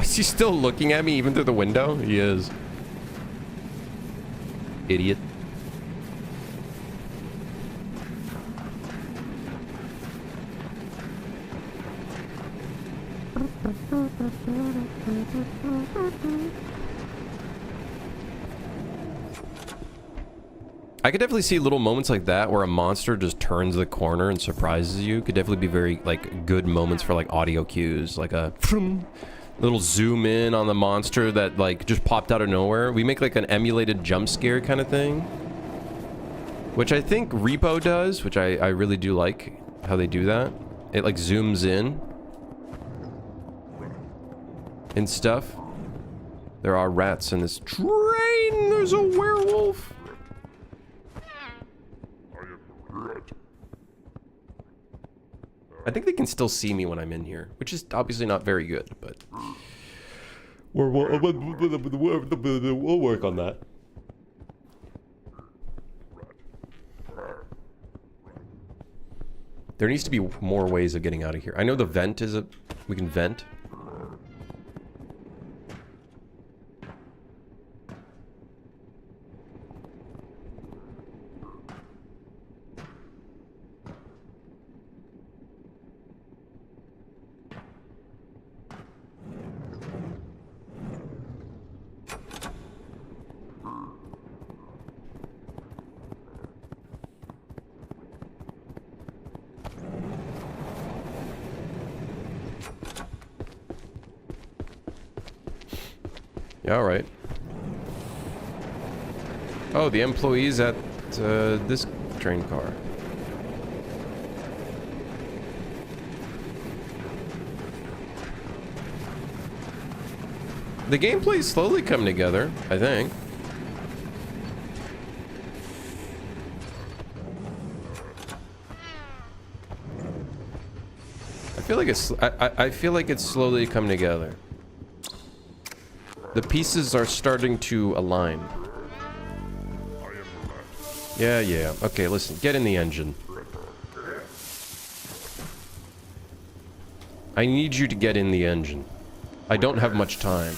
Is he still looking at me even through the window? He is. Idiot. I could definitely see little moments like that where a monster just turns the corner and surprises you. Could definitely be very, like, good moments for, like, audio cues. Like a little zoom in on the monster that, like, just popped out of nowhere. We make, like, an emulated jump scare kind of thing. Which I think Repo does, which I really do like how they do that. It, like, zooms in. And stuff. There are rats in this train. There's a werewolf. I think they can still see me when I'm in here, which is obviously not very good, but we'll work on that. There needs to be more ways of getting out of here. I know the vent is we can vent. Yeah, all right. Oh, the employees at this train car. The gameplay's slowly coming together, I think. I feel like it's I feel like it's slowly coming together. The pieces are starting to align. Yeah, yeah. Okay, listen. Get in the engine. I need you to get in the engine. I don't have much time.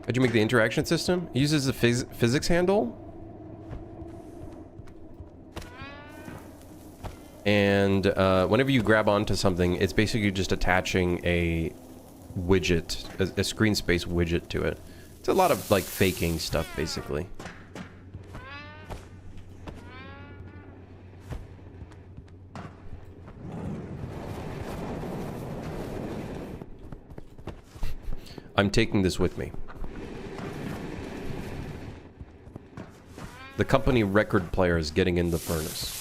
How'd you make the interaction system? It uses a physics handle. And whenever you grab onto something, it's basically just attaching a widget, a screen space widget to it. It's a lot of, like, faking stuff, basically. I'm taking this with me. The company record player is getting in the furnace.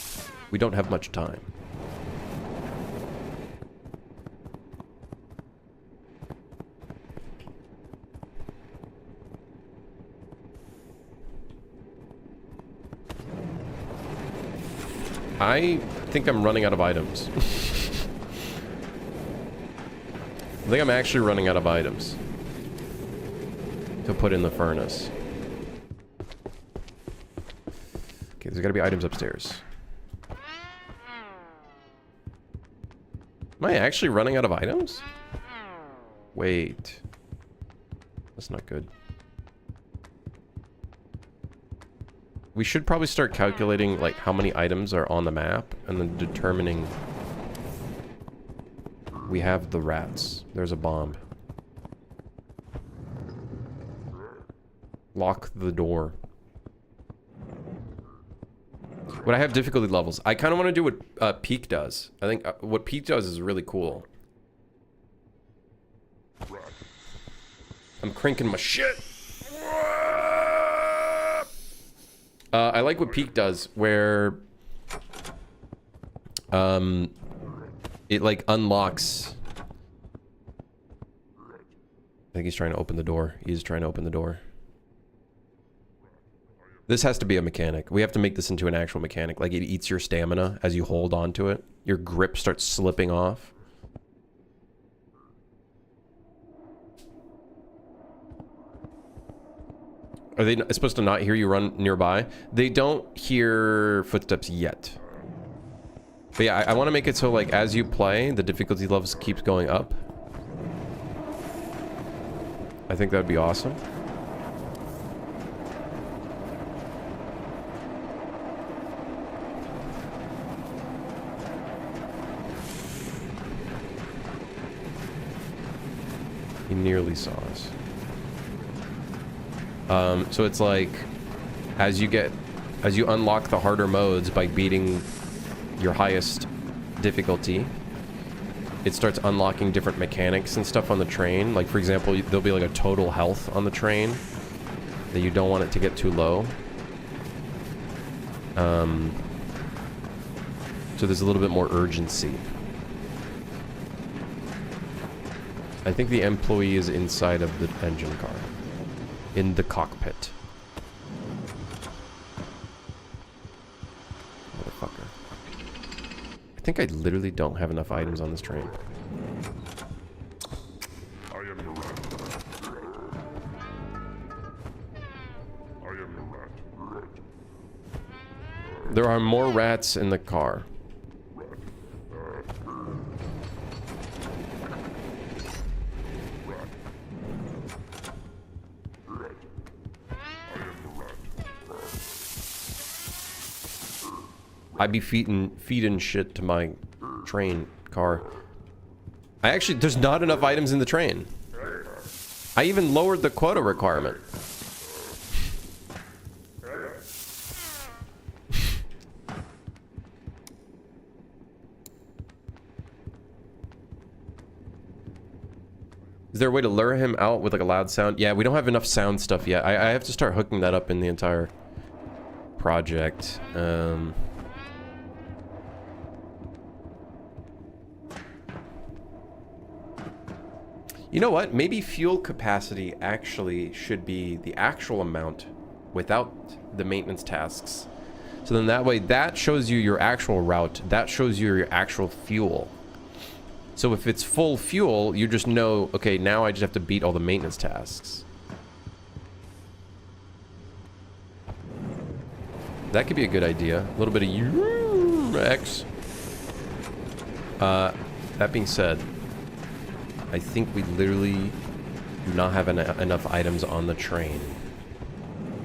We don't have much time. I think I'm running out of items. I think I'm actually running out of items to put in the furnace. Okay, there's gotta be items upstairs. Am I actually running out of items? Wait. That's not good. We should probably start calculating like how many items are on the map and then determining. We have the rats. There's a bomb. Lock the door. Would I have difficulty levels? I kind of want to do what Peak does. I think what Peak does is really cool. I'm cranking my shit. I like what Peak does, where it like unlocks. I think he's trying to open the door. He's trying to open the door. This has to be a mechanic. We have to make this into an actual mechanic. Like it eats your stamina as you hold on to it. Your grip starts slipping off. Are they supposed to not hear you run nearby? They don't hear footsteps yet. But yeah, I want to make it so like as you play, the difficulty levels keeps going up. I think that would be awesome. He nearly saw us. So it's like, as you unlock the harder modes by beating your highest difficulty, it starts unlocking different mechanics and stuff on the train. Like, for example, there'll be like a total health on the train that you don't want it to get too low. So there's a little bit more urgency. I think the employee is inside of the engine car. In the cockpit. Motherfucker. I think I literally don't have enough items on this train. I am your rat. I am your rat. There are more rats in the car. I'd be feeding shit to my train car. There's not enough items in the train. I even lowered the quota requirement. Is there a way to lure him out with like a loud sound? Yeah, we don't have enough sound stuff yet. I have to start hooking that up in the entire project. You know what? Maybe fuel capacity actually should be the actual amount without the maintenance tasks. So then that way, that shows you your actual route. That shows you your actual fuel. So if it's full fuel, you just know, okay, now I just have to beat all the maintenance tasks. That could be a good idea. A little bit of X. That being said, I think we literally do not have enough items on the train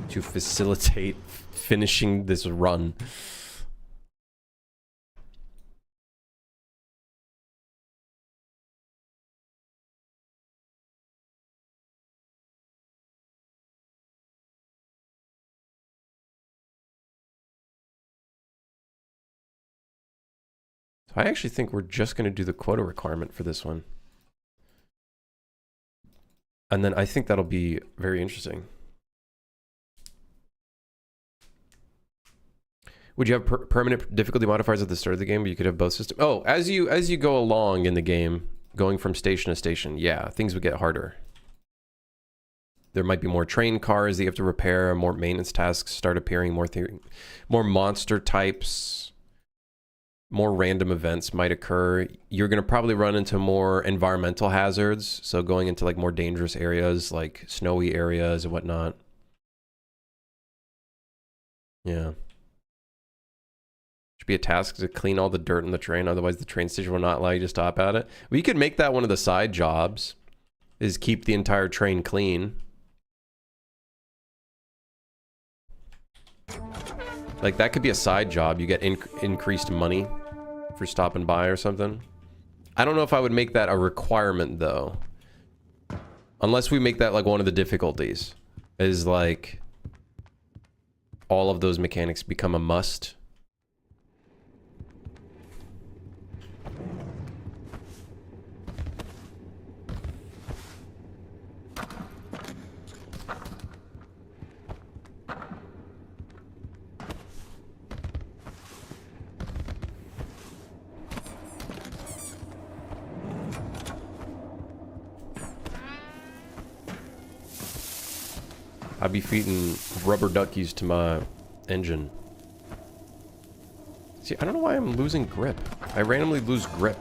to facilitate finishing this run. So I actually think we're just going to do the quota requirement for this one. And then I think that'll be very interesting. Would you have permanent difficulty modifiers at the start of the game, but you could have both systems? Oh, as you go along in the game, going from station to station, yeah, things would get harder. There might be more train cars that you have to repair, more maintenance tasks start appearing, more monster types. More random events might occur. You're going to probably run into more environmental hazards. So going into like more dangerous areas, like snowy areas and whatnot. Yeah. Should be a task to clean all the dirt in the train, otherwise the train station will not allow you to stop at it. We could make that one of the side jobs, is keep the entire train clean. Like, that could be a side job. You get increased money for stopping by or something. I don't know if I would make that a requirement, though. Unless we make that, like, one of the difficulties. Is, like, all of those mechanics become a must. I'd be feeding rubber duckies to my engine. See, I don't know why I'm losing grip. I randomly lose grip.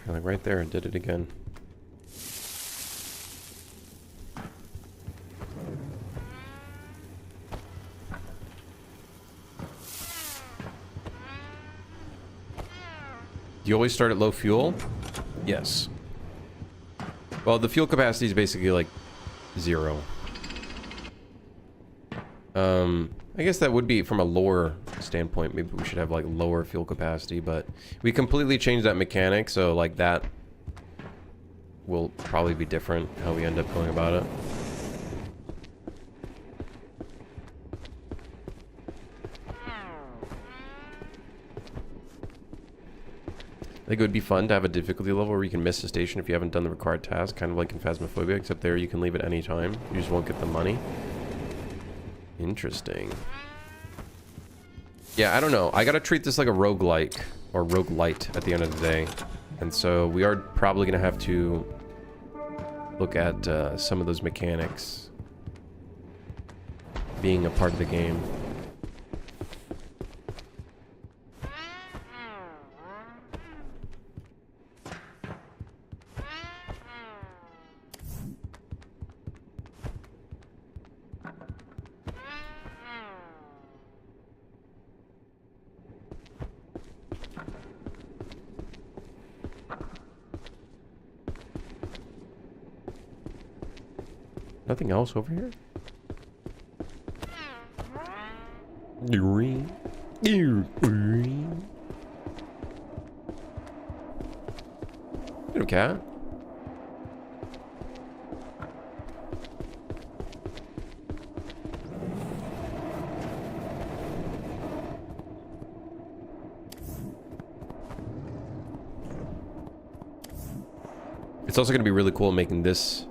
Like right there, I did it again. You always start at low fuel? Yes. Well, the fuel capacity is basically like 0. I guess that would be from a lore standpoint. Maybe we should have like lower fuel capacity, but we completely changed that mechanic, so like that will probably be different how we end up going about it. I think it would be fun to have a difficulty level where you can miss a station if you haven't done the required task, kind of like in Phasmophobia, except there you can leave at any time. You just won't get the money. Interesting. Yeah, I don't know. I gotta treat this like a roguelike, or roguelite at the end of the day. And so we are probably gonna have to look at some of those mechanics being a part of the game. Nothing else over here? Little cat. It's also going to be really cool making this,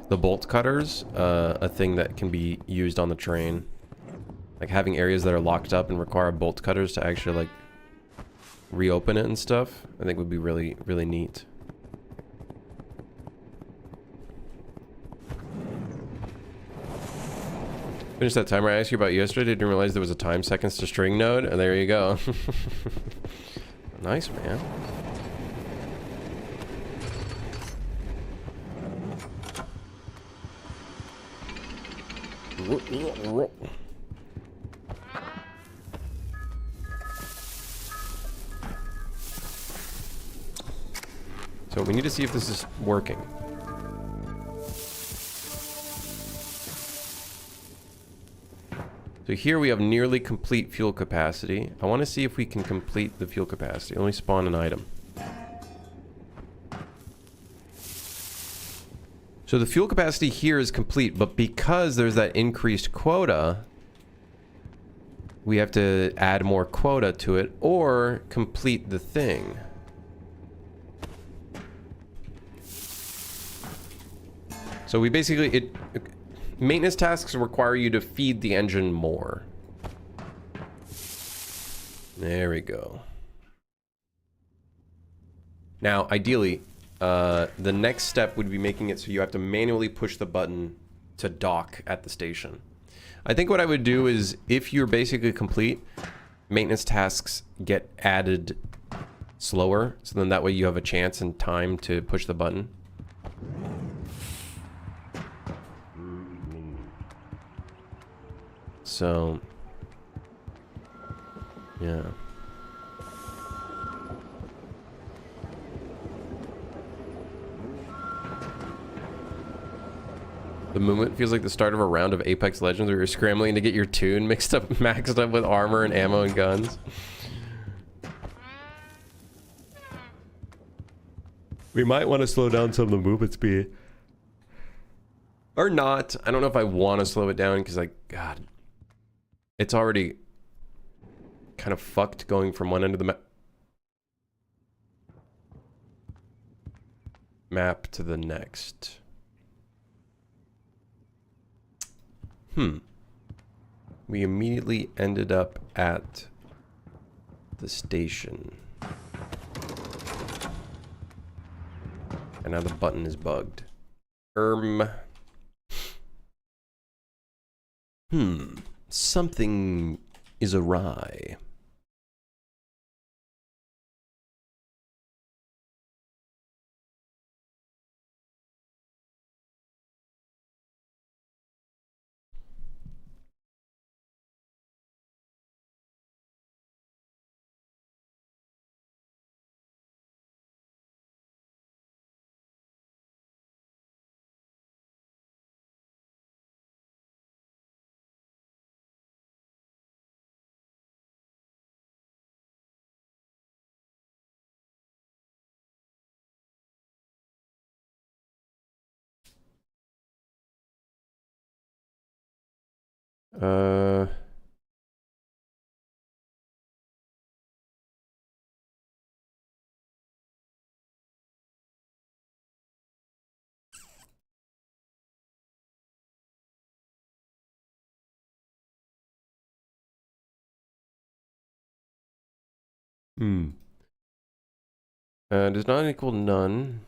the bolt cutters, a thing that can be used on the train. Like having areas that are locked up and require bolt cutters to actually like reopen it and stuff, I think would be really, really neat. Finish that timer I asked you about yesterday. Didn't realize there was a time seconds to string node, and there you go. Nice, man. So we need to see if this is working. So here we have nearly complete fuel capacity. I want to see if we can complete the fuel capacity. Only spawn an item. So the fuel capacity here is complete, but because there's that increased quota, we have to add more quota to it or complete the thing. So we basically, maintenance tasks require you to feed the engine more. There we go. Now, ideally, the next step would be making it so you have to manually push the button to dock at the station. I think what I would do is, if you're basically complete, maintenance tasks get added slower, so then that way you have a chance and time to push the button. So, yeah. The moment feels like the start of a round of Apex Legends where you're scrambling to get your tune maxed up with armor and ammo and guns. We might want to slow down some of the movement speed. Or not. I don't know if I want to slow it down because, like, God. It's already kind of fucked going from one end of the map to the next. We immediately ended up at the station. And now the button is bugged. Something is awry. Uh... does not equal none.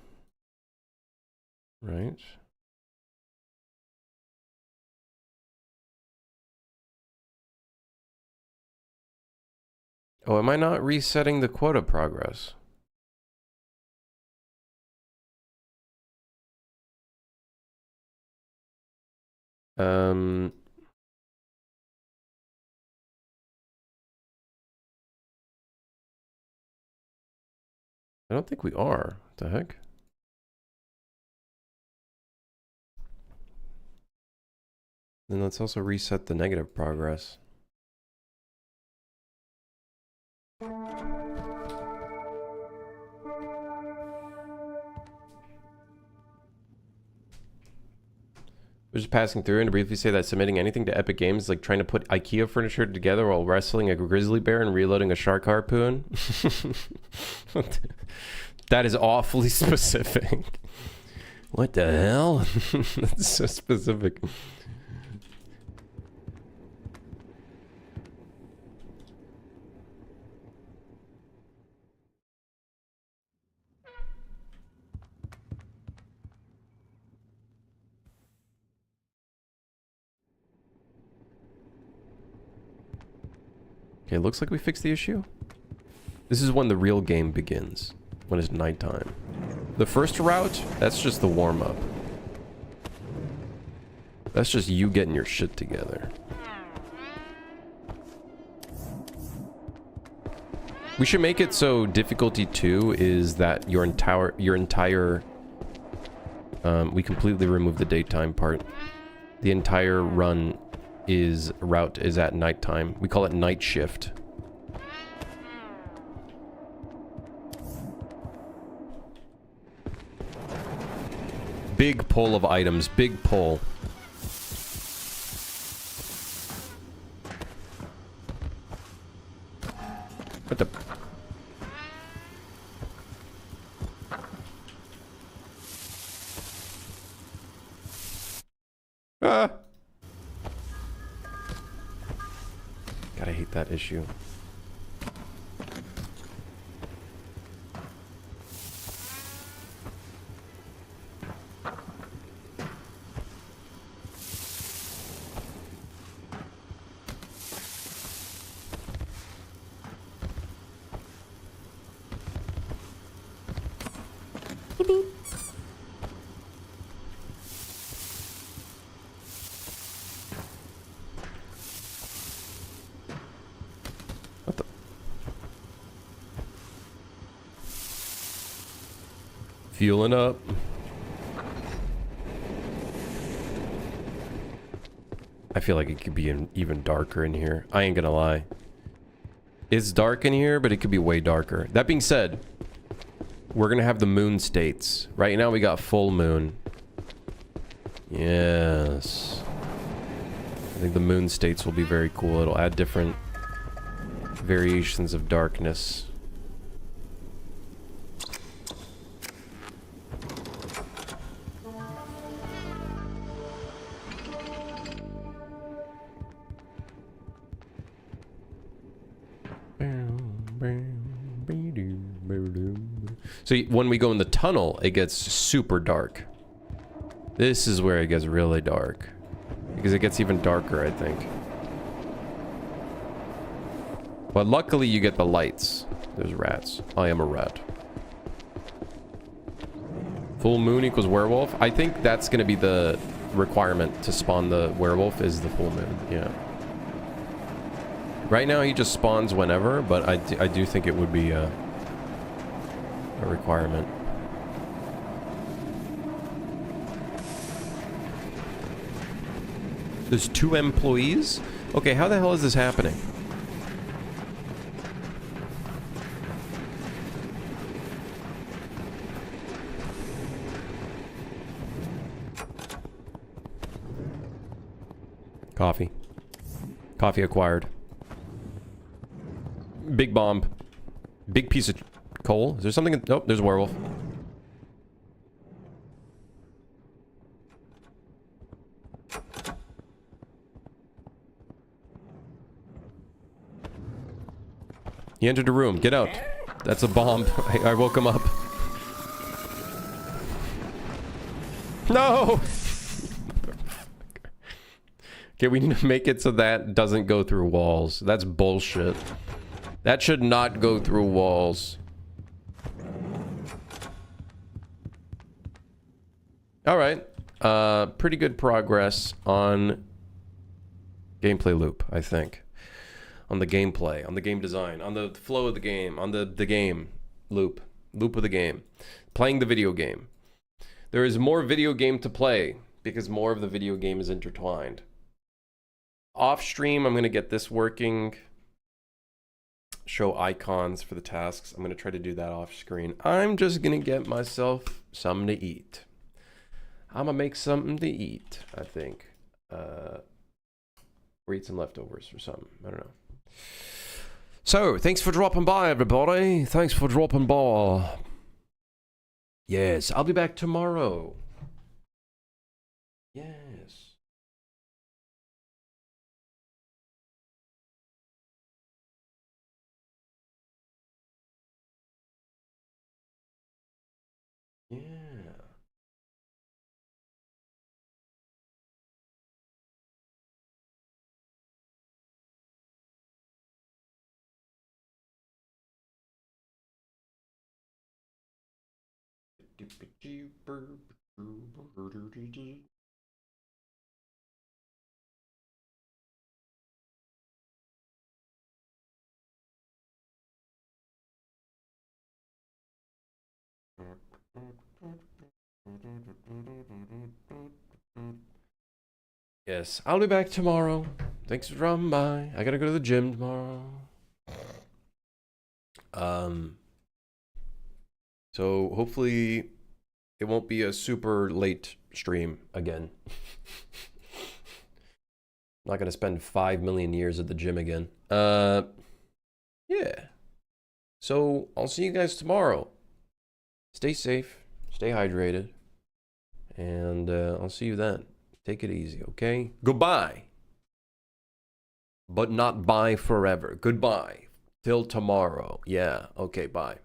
Right. Oh, am I not resetting the quota progress? I don't think we are. What the heck? Then let's also reset the negative progress. We're just passing through and to briefly say that submitting anything to Epic Games is like trying to put IKEA furniture together while wrestling a grizzly bear and reloading a shark harpoon. That is awfully specific. What the hell? That's so specific. Okay, looks like we fixed the issue. This is when the real game begins. When it's nighttime. The first route, that's just the warm-up. That's just you getting your shit together. We should make it so difficulty 2 is that your entire we completely remove the daytime part. The entire route is at nighttime. We call it night shift. Big pull of items, big pull. What the? Ah! God, I hate that issue. What the? Fueling up. I feel like it could be even darker in here. I ain't gonna lie. It's dark in here, but it could be way darker. That being said, we're gonna have the moon states. Right now we got full moon. Yes. I think the moon states will be very cool. It'll add different variations of darkness. So when we go in the tunnel, it gets super dark. This is where it gets really dark. Because it gets even darker, I think. But luckily you get the lights. There's rats. I am a rat. Full moon equals werewolf. I think that's going to be the requirement to spawn the werewolf is the full moon. Yeah. Right now he just spawns whenever, but I do think it would be a requirement. There's 2 employees? Okay, how the hell is this happening? Coffee. Coffee acquired. Big bomb. Big piece of coal. Is there something? Nope, there's a werewolf. He entered a room. Get out. That's a bomb. I woke him up. No! Okay, we need to make it so that doesn't go through walls. That's bullshit. That should not go through walls. Alright. Pretty good progress on gameplay loop, I think. On the gameplay, on the game design, on the flow of the game, on the game loop. Loop of the game. Playing the video game. There is more video game to play because more of the video game is intertwined. Off stream, I'm going to get this working. Show icons for the tasks. I'm going to try to do that off screen. I'm just going to get myself something to eat. I'm going to make something to eat, I think. Or eat some leftovers or something. I don't know. So, thanks for dropping by, everybody. Thanks for dropping by. Yes, I'll be back tomorrow. Yes. Yeah. Yes, I'll be back tomorrow. Thanks for dropping by. I gotta go to the gym tomorrow. So hopefully it won't be a super late stream again. I'm not gonna spend 5 million years at the gym again. Yeah. So I'll see you guys tomorrow. Stay safe, stay hydrated, and I'll see you then. Take it easy, okay? Goodbye. But not bye forever. Goodbye. Till tomorrow. Yeah, okay, bye.